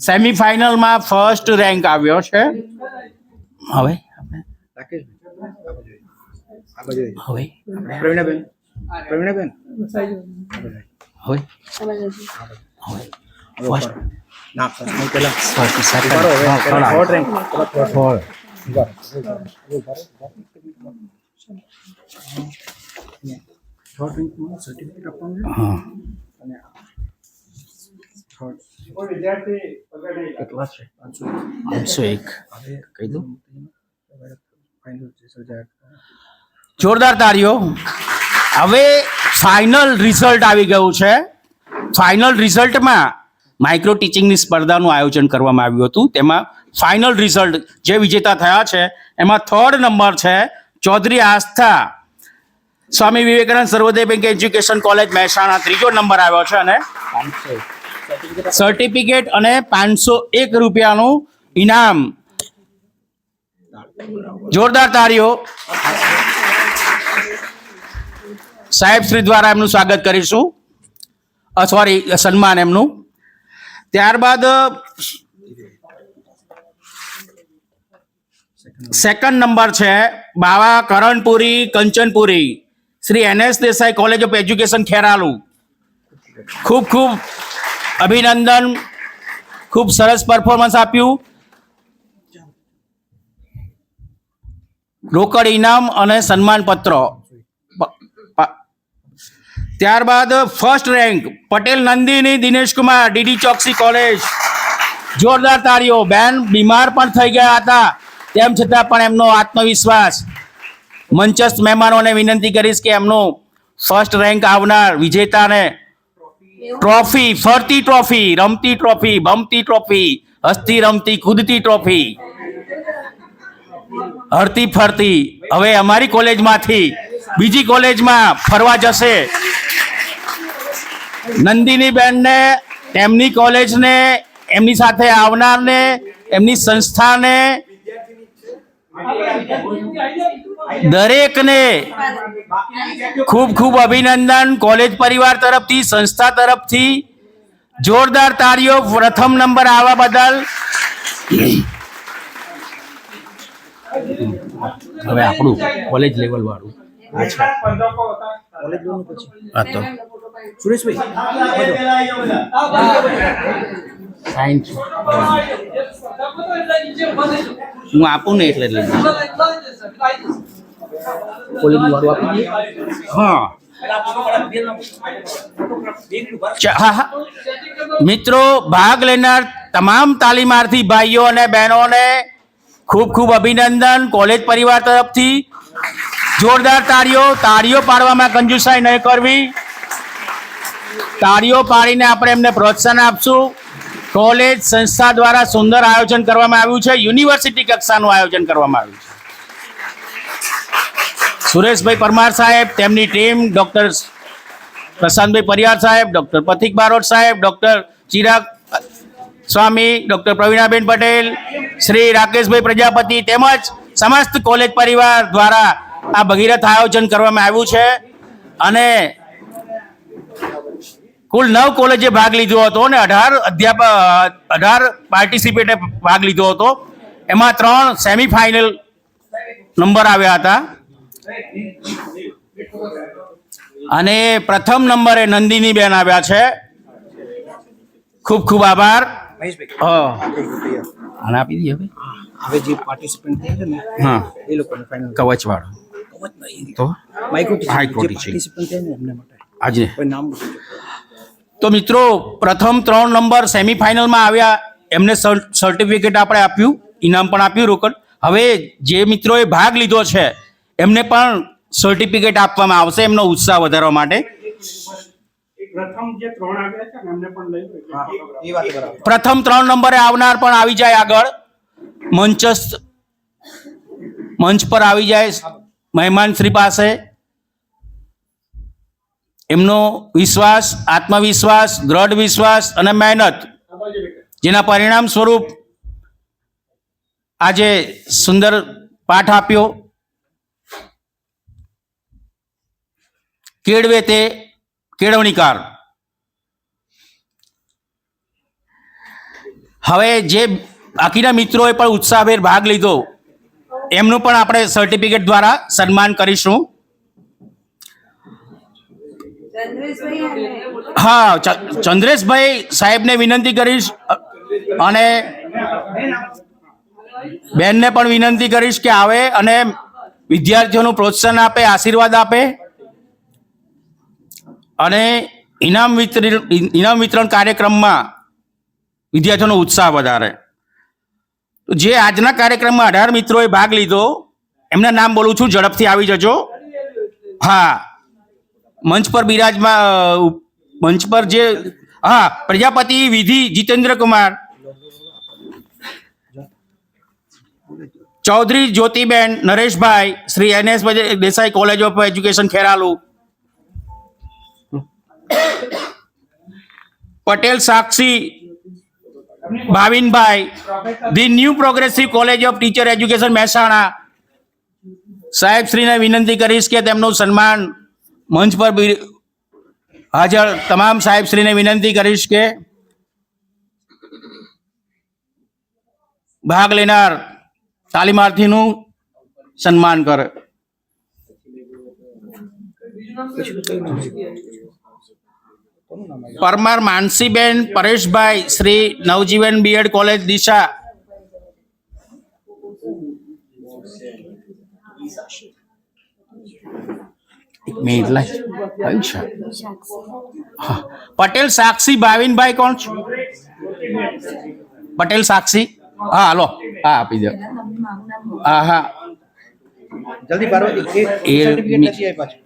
સેમિફાઇનલમાં ફર્સ્ટ રેન્ક આવ્યો છે. હવે પ્રવીણાબેન ના ફર્સ્ટ પહેલા ઉભા રહો, હવે પહેલા થર્ડ રેન્ક સર્ટિફિકેટ આપવાનું છે. અને કેટલા છે? 501. કહી દઉં. ફાઇનલ રિઝલ્ટ જાહેર. જોરદાર તાળીઓ. હવે ફાઇનલ રિઝલ્ટ આવી ગયું છે. ફાઇનલ રિઝલ્ટમાં માઇક્રો ટીચિંગની સ્પર્ધાનું આયોજન કરવામાં આવ્યું હતું. તેમાં ફાઇનલ રિઝલ્ટ જે વિજેતા થયા છે એમાં થર્ડ નંબર છે ચૌધરી આસ્થા, સ્વામી વિવેકાનંદ સર્વોદય બેંક એજ્યુકેશન કોલેજ મહેસાણા. ત્રીજો નંબર આવ્યો છે, અને સર્ટિફિકેટ અને 501 રૂપિયાનું ઇનામ. જોરદાર તાળીઓ. સાહેબ શ્રી દ્વારા એમનું સ્વાગત કરીશું, સોરી સન્માન એમનું. ત્યારબાદ સેકન્ડ નંબર છે Bava Karanpuri Kanchanpuri, Shri NS Desai college of education Kheralu. ખૂબ ખૂબ અભિનંદન, ખૂબ સરસ પરફોર્મન્સ આપ્યું. રોકડ ઇનામ અને સન્માન પત્ર. ત્યારબાદ first rank Patel Nandini Dineshkumar, DD Choksi college. જોરદાર તાળીઓ. બેન બીમાર પણ થઈ ગયા હતા, તેમ છતાં પણ એમનો આત્મવિશ્વાસ. મંચસ્થ મહેમાનોને વિનંતી કરીશ કે એમનું ફર્સ્ટ રેન્ક આવનાર વિજેતાને ટ્રોફી, ફરતી ટ્રોફી, રમતી ટ્રોફી, બમતી ટ્રોફી, હસતી રમતી કૂદતી ટ્રોફી, હરતી ફરતી હવે અમારી કોલેજમાંથી બીજી કોલેજમાં ફરવા જશે. નંદિની બેનને, એમની કોલેજને, એમની સાથે આવનારને, એમની સંસ્થાને, દરેકને ખૂબ ખૂબ અભિનંદન. કોલેજ પરિવાર તરફથી, સંસ્થા તરફથી જોરદાર તાળીઓ પ્રથમ નંબર આવવા બદલ. હવે આપણું કોલેજ લેવલ વાળું કોલેજ લોન પછી આ તો સુરેશભાઈ સાઈન છે. હું આપું ને એટલે લઈ લઈશ. કોલેજ વાળું આપી દઈએ. હા હા હા. મિત્રો, ભાગ લેનાર તમામ તાલીમાર્થી ભાઈઓ અને બહેનોને ખૂબ ખૂબ અભિનંદન કોલેજ પરિવાર તરફથી. જોરદાર તાળીઓ પાડવામાં કંજુસાઈ નહીં કરવી. તાળીઓ પાડીને આપણે એમને પ્રોત્સાહન આપશું. કોલેજ સંસ્થા દ્વારા સુંદર આયોજન કરવામાં આવ્યું છે, યુનિવર્સિટી કક્ષાનું આયોજન કરવામાં આવ્યું છે. સુરેશભાઈ પરમાર સાહેબ, તેમની ટીમ, ડોક્ટર પ્રશાંતભાઈ પરિયાર સાહેબ, ડોક્ટર પથિક બારોટ સાહેબ, ડોક્ટર ચિરાગ સ્વામી, ડોક્ટર પ્રવીણાબેન પટેલ, શ્રી રાકેશભાઈ પ્રજાપતિ તેમજ સમસ્ત કોલેજ પરિવાર દ્વારા આ ભગીરથ આયોજન કરવામાં આવ્યું છે. અને કુલ 9 કોલેજે ભાગ લીધો હતો અને 18 પાર્ટિસિપેટે ભાગ લીધો હતો. એમાં 3 સેમીફાઇનલ નંબર આવ્યા હતા અને પ્રથમ નંબરે નંદિની બેન આવ્યા છે. ખૂબ ખૂબ આભાર. મહેશભાઈ આને આપી દઈએ હવે. હવે જે પાર્ટિસિપન્ટ થયા છે ને હા, એ લોકોને ફાઇનલ કવચવાળો તો હાઈકોર્ટ છે પાર્ટિસિપન્ટ થયા ને એમના માટે આજે. કોઈ નામ તો મિત્રો, પ્રથમ 3 નંબર સેમીફાઇનલમાં આવ્યા એમને સર્ટિફિકેટ આપણે આપ્યું, ઇનામ પણ આપ્યું રોકડ. હવે જે મિત્રોએ ભાગ લીધો છે એમને પણ સર્ટિફિકેટ આપવામાં આવશે એમનો ઉત્સાહ વધારવા માટે. પ્રથમ જે 3 આવ્યા છે ને એમને પણ લઈ લો. એ વાત બરાબર. પ્રથમ 3 નંબરે આવનાર પણ આવી જાય આગળ, મંચ પર આવી જાય મહેમાન શ્રી પાસે. એમનો વિશ્વાસ, આત્મવિશ્વાસ, દ્રઢ વિશ્વાસ અને મહેનત જેના પરિણામ સ્વરૂપ આજે સુંદર પાઠ આપ્યો. કેળવે તે કેળવણીકાર. હવે જે બાકીના મિત્રોએ પણ ઉત્સાહભેર ભાગ લીધો એમનું પણ આપણે સર્ટિફિકેટ દ્વારા સન્માન કરીશું. હા, ચંદ્રેશભાઈ સાહેબને વિનંતી કરીશ અને બેનને પણ વિનંતી કરીશ કે આવે અને વિદ્યાર્થીઓનું પ્રોત્સાહન આપે, આશીર્વાદ આપે અને ઇનામ વિતરણ કાર્યક્રમમાં વિદ્યાર્થીઓનો ઉત્સાહ વધારે. તો જે આજના કાર્યક્રમમાં 18 મિત્રોએ ભાગ લીધો એમના નામ બોલું છું, ઝડપથી આવી જજો. હા, મંચ પર જે Prajapati Vidhi Jitendra Kumar, Chaudhary Jyotiben Nareshbhai, Shri NS Desai college of education Kheralu, Patel Sakshi Bhavinbhai, the new progressive college of teacher education Mehsana. સાહેબ શ્રીને વિનંતી કરીશ કે તેમનું સન્માન મંચ પર હાજર તમામ સાહેબ શ્રીને વિનંતી કરીશ કે ભાગ લેનાર તાલીમાર્થીનું સન્માન કરે. પરમાર માનસીબેન પરેશભાઈ, શ્રી નવજીવન બીએડ કોલેજ દિશા. પટેલ સાક્ષી ભાવિનભાઈ કોણ છે? પટેલ સાક્ષી, હા હાલો, હા આપી દો. હા હા, જલ્દી પાર્વતી એ સર્ટિફિકેટ નથી આપ્યા છે.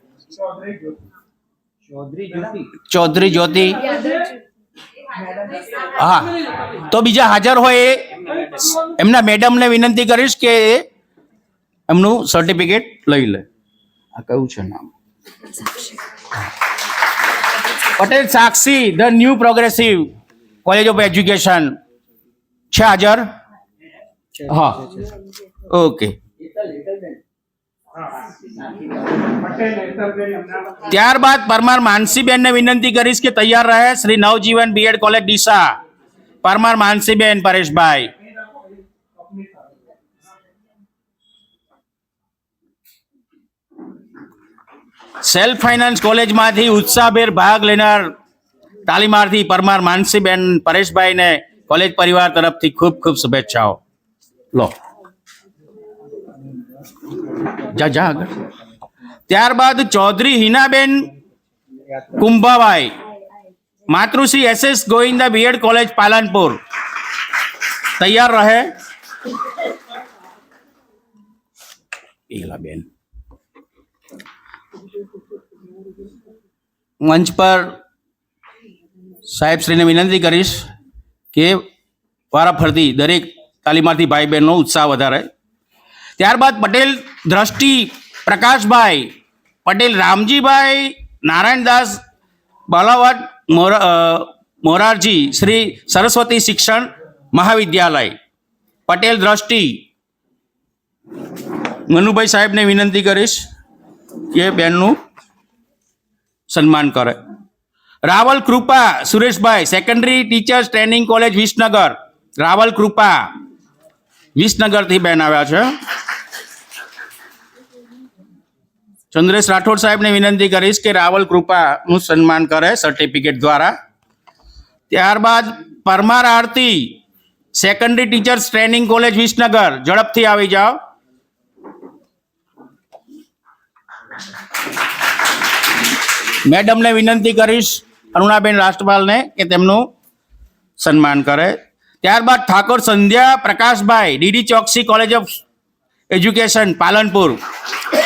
ચૌધરી જ્યોતિ. હા, તો બીજા હાજર હોય એમના મેડમને વિનંતી કરીશ કે એમનું સર્ટિફિકેટ લઈ લે. આ કયું છે નામ? Patel Sakshi, the new progressive college of education છે હાજર? હા, ઓકે. ત્યારબાદ પરમાર માનસીબેનને વિનંતી કરીશ કે તૈયાર રહે, શ્રી નવજીવન બીએડ કોલેજ ડીસા. પરમાર માનસીબેન પરેશભાઈ. સેલ્ફ ફાઇનાન્સ કોલેજમાંથી ઉત્સાહભેર ભાગ લેનાર તાલીમાર્થી પરમાર માનસીબેન પરેશભાઈને કોલેજ પરિવાર તરફથી ખૂબ ખૂબ શુભેચ્છાઓ. લો, જા આગળ. ત્યારબાદ Chaudhary Hinaben Kumbhabhai, Matrushri SS Govinda B Ed college Palanpur. તૈયાર રહે. બેન મંચ પર સાહેબ શ્રીને વિનંતી કરીશ કે વારાફરતી દરેક તાલીમાર્થી ભાઈ બહેનનો ઉત્સાહ વધારે. ત્યારબાદ પટેલ દ્રષ્ટિ પ્રકાશભાઈ, પટેલ રામજીભાઈ નારાયણદાસ બાલાવટ મોરારજી, શ્રી સરસ્વતી શિક્ષણ મહાવિદ્યાલય. પટેલ દ્રષ્ટિ મનુભાઈ સાહેબને વિનંતી કરીશ કે બેનનું સન્માન કરે. Raval Krupa Sureshbhai, secondary teachers training college Visnagar. Raval Krupa વિસનગરથી બેન આવ્યા છે. ચંદ્રેશ રાઠોડ સાહેબને વિનંતી કરીશ કે રાવલ કૃપાનું સન્માન કરે સર્ટિફિકેટ દ્વારા. ત્યારબાદ Parmar Aarti, secondary teachers training college Visnagar, ઝડપથી આવી જાઓ. મેડમને વિનંતી કરીશ અરુણાબેન રાષ્ટ્રપાલને કે તેમનું સન્માન કરે. ત્યારબાદ Thakor Sandhya Prakashbhai, DD Choksi college of education Palanpur.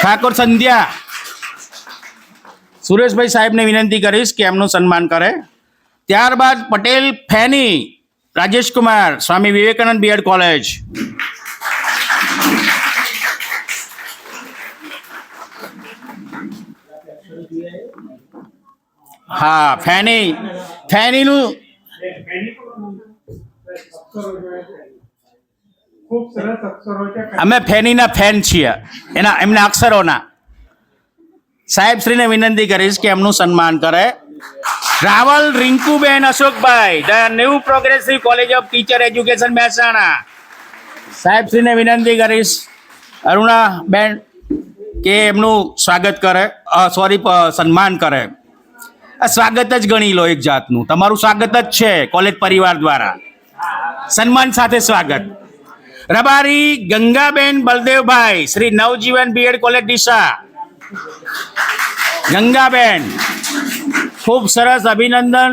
Thakor Sandhya Sureshbhai સાહેબને વિનંતી કરીશ કે એમનું સન્માન કરે. ત્યારબાદ પટેલ ફેની રાજેશકુમાર, સ્વામી વિવેકાનંદ બીએડ કોલેજ. હા, ફેનીનું અમે ફેનીના ફેન છીએ, એમના અક્ષરોના. સાહેબશ્રીને વિનંતી કરીશ કે એમનું સન્માન કરે. Raval Rinkuben Ashokbhai, the new progressive college of teacher education Mehsana. સાહેબશ્રીને વિનંતી કરીશ અરુણાબેન કે એમનું સ્વાગત કરે, સન્માન કરે. આ સ્વાગત જ ગણી લો એક જાતનું, તમારું સ્વાગત જ છે કોલેજ પરિવાર દ્વારા, સન્માન સાથે સ્વાગત. રબારી ગંગાબેન બલદેવભાઈ, શ્રી નવજીવન બીએડ કોલેજ ડીસા. ગંગાબેન, ખૂબ સરસ, અભિનંદન.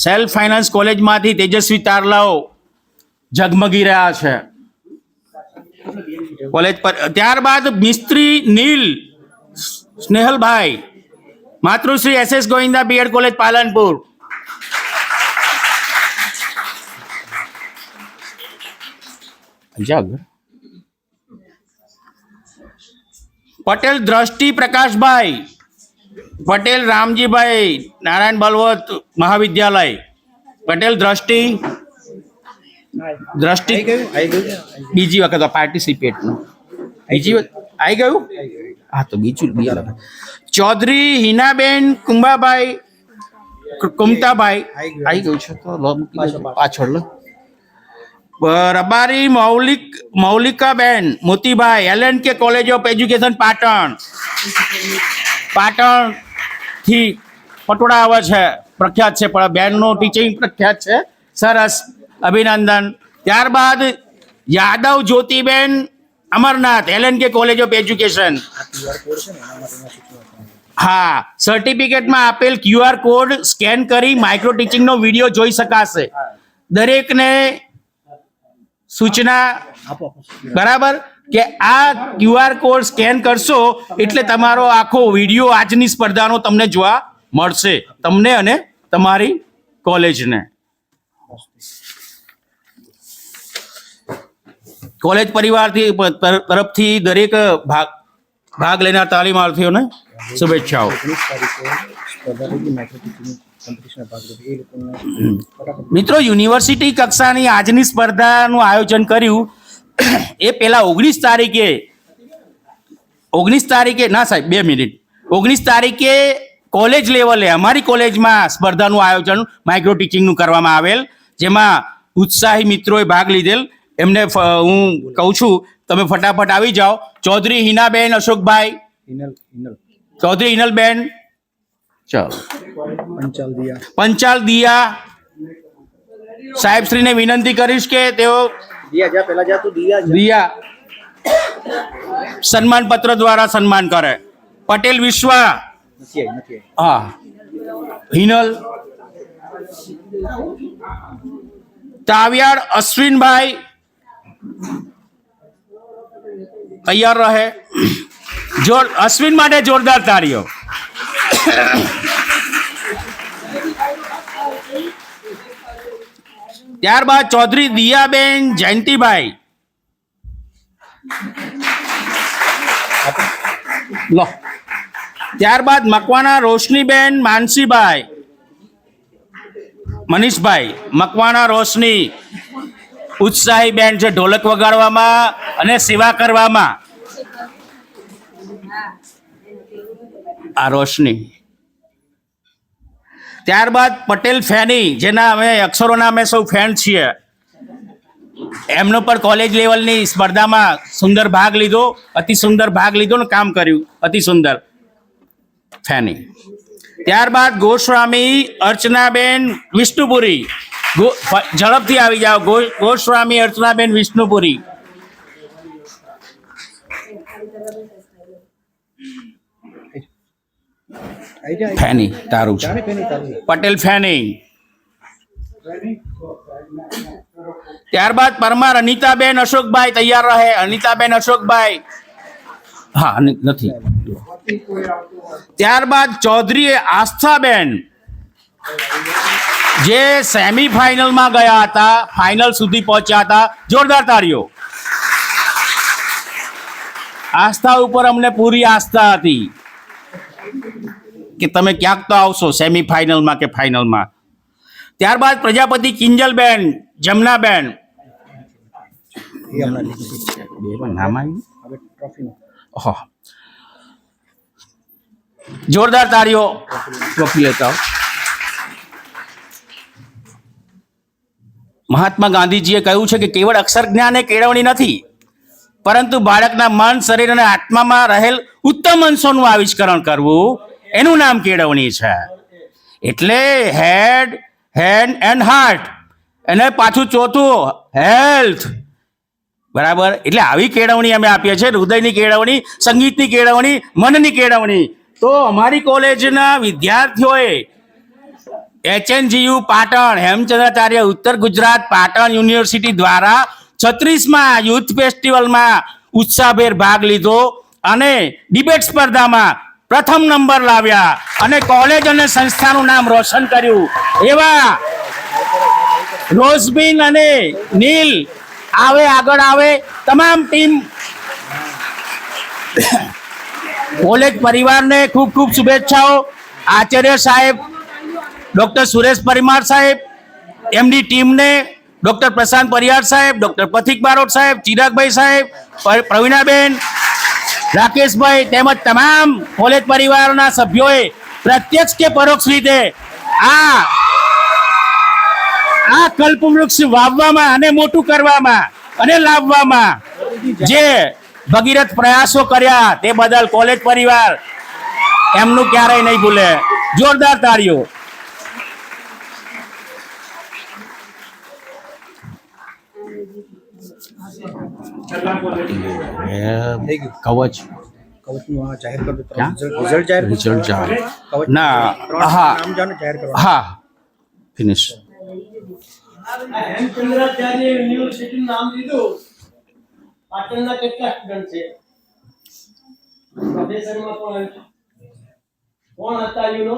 સેલ્ફ ફાઇનાન્સ કોલેજમાંથી તેજસ્વી તારલાઓ ઝગમગી રહ્યા છે કોલેજ પર. ત્યારબાદ Mistry Neel Snehalbhai, Matrushri SS Govinda B Ed college Palanpur. Patel Drashti Prakashbhai, Patel Ramjibhai, Narayan બલવત મહાવિદ્યાલય. Patel દ્રષ્ટિ આવી ગયું બીજી વખત પાર્ટિસિપેટનું બીજી વખત આવી ગયું. હા, તો બીજું ચૌધરી હિનાબેન કુંભાભાઈ, કુમતાભાઈ આવી ગયું છે, તો પાછળ લો. Rabari Maulikaben Motibhai, LNK college of education Patan. પાટણથી પટોળા આવે છે, પ્રખ્યાત છે, પણ બેનનું ટીચિંગ પ્રખ્યાત છે. સરસ, અભિનંદન. ત્યારબાદ Yadav Jyotiben Amarnath, LNK college of education. હા, સર્ટિફિકેટમાં આપેલ QR કોડ સ્કેન કરી માઇક્રો ટીચિંગનો વિડીયો જોઈ શકાશે. દરેકને સૂચના, બરાબર, કે આ QR કોડ સ્કેન કરશો એટલે તમારો આખો વિડીયો આજની સ્પર્ધાનો તમને જોવા મળશે, તમને અને તમારી કોલેજને. કોલેજ પરિવારથી તરફથી દરેક ભાગ લેનાર તાલીમાર્થીઓને શુભેચ્છાઓ. મિત્રો, યુનિવર્સિટી કક્ષાની આજની સ્પર્ધાનું આયોજન કર્યું એ પહેલા 19 તારીખે ના સાહેબ 2 મિનિટ 19 તારીખે કોલેજ લેવલે અમારી કોલેજમાં સ્પર્ધાનું આયોજન માઇક્રો ટીચિંગનું કરવામાં આવેલ, જેમાં ઉત્સાહી મિત્રોએ ભાગ લીધેલ. એમને હું કહું છું તમે ફટાફટ આવી જાઓ. ચૌધરી હિનાબેન અશોકભાઈ, ચૌધરી હિનલબેન, ચાલો, પંચાલ દિયા. સાહેબશ્રીને વિનંતી કરીશ કે તેઓ દિયા સન્માન પત્ર દ્વારા સન્માન કરે. પટેલ વિશ્વા, હા, હિનલ. તાવિયાડ અશ્વિનભાઈ તૈયાર રહે. અશ્વિન માટે જોરદાર તાળીઓ. ત્યારબાદ ચૌધરી દિયાબેન જયંતિભાઈ, લો. ત્યારબાદ મકવાણા રોશનીબેન માનસીભાઈ, મનીષભાઈ મકવાણા રોશની, ઉત્સાહી બેન છે ઢોલક વગાડવામાં અને સેવા કરવામાં. આ રોશની. ત્યારબાદ પટેલ ફેની, જેના અમે અક્ષરોના અમે સૌ ફેન છીએ, એમનો પણ કોલેજ લેવલની સ્પર્ધામાં સુંદર ભાગ લીધો, અતિ સુંદર ભાગ લીધો ને કામ કર્યું, અતિ સુંદર ફેની. ત્યારબાદ ગોસ્વામી અર્ચનાબેન વિષ્ણુપુરી, ઝડપથી આવી જાઓ. ગોસ્વામી અર્ચનાબેન વિષ્ણુપુરી. આવી જાય ફેની તારું છે. જાણે પેની તારી પટેલ ફેની. ત્યારબાદ પરમાર અનિતાબેન અશોકભાઈ તૈયાર રહે. અનિતાબેન અશોકભાઈ, હા નથી. ત્યારબાદ ચૌધરી આસ્થાબેન, જે સેમીફાઇનલમાં ગયા હતા, ફાઇનલ સુધી પહોંચ્યા હતા. જોરદાર તાળીઓ. આસ્થા ઉપર અમને પૂરી આસ્થા હતી કે તમે ક્યાંક તો આવશો સેમીફાઇનલમાં કે ફાઇનલમાં. ત્યારબાદ પ્રજાપતિ કિંજલબેન, જમનાબેન. એ હમણાં લીધું. નામ આવ્યું. હવે ટ્રોફીનું ઓહો. જોરદાર તાળીઓ. ટ્રોફી લેતા આવો. મહાત્મા ગાંધીજીએ કહ્યું છે કે કેવળ અક્ષર જ્ઞાન એ કેળવણી નથી, પરંતુ બાળકના મન, શરીર અને આત્મામાં રહેલ ઉત્તમ અંશોનું આવિષ્કરણ કરવું, એનું નામ કેળવણી છે. એટલે હેડ, હેન્ડ એન્ડ હાર્ટ, અને પાછું ચોથું હેલ્થ. બરાબર. એટલે આવી કેળવણી અમે આપીએ છીએ. હૃદયની કેળવણી, સંગીતની કેળવણી, મનની કેળવણી. તો અમારી કોલેજના વિદ્યાર્થીઓએ HNGU પાટણ, હેમચંદ્રાચાર્ય ઉત્તર ગુજરાત પાટણ યુનિવર્સિટી દ્વારા 36મા યુથ ફેસ્ટિવલમાં ઉત્સાહભેર ભાગ લીધો અને ડિબેટ સ્પર્ધામાં પ્રથમ નંબર લાવ્યા અને કોલેજ અને સંસ્થાનું નામ રોશન કર્યું. એવા રોઝબીન અને નીલ આવે, આગળ આવે. તમામ ટીમ કોલેજ પરિવારને ખૂબ ખૂબ શુભેચ્છાઓ. આચાર્ય સાહેબ ડૉક્ટર સુરેશ પરિમાર સાહેબ, એમની ટીમને, ડૉક્ટર પ્રશાંત પરિયાર સાહેબ, ડૉક્ટર પથિક બારોટ સાહેબ, ચિરાગભાઈ સાહેબ, પ્રવીણાબેન, રાકેશભાઈ, તેમજ તમામ કોલેજ પરિવારના સભ્યોએ પ્રત્યક્ષ કે પરોક્ષ રીતે આ કલ્પવૃક્ષ વાવવામાં અને મોટું કરવામાં અને લાવવામાં જે ભગીરથ પ્રયાસો કર્યા, તે બદલ કોલેજ પરિવાર એમનું ક્યારેય નહીં ભૂલે. જોરદાર તાળીઓ. કવચ કવચનું આ જાહેર કરી દો. ક્યાં? રિઝલ્ટ જાહેર કરો. રિઝલ્ટ જાહેર. કવચ ના, ત્રણ હા. નામ જાણે જાહેર કરવાનું. હા, ફિનિશ. હેમચંદ્રાચાર્ય યુનિવર્સિટીનું નામ લીધું. પાટણના કેટલા સ્ટુડન્ટ છે? પ્રોફેસરમાં કોણ હતા? You know?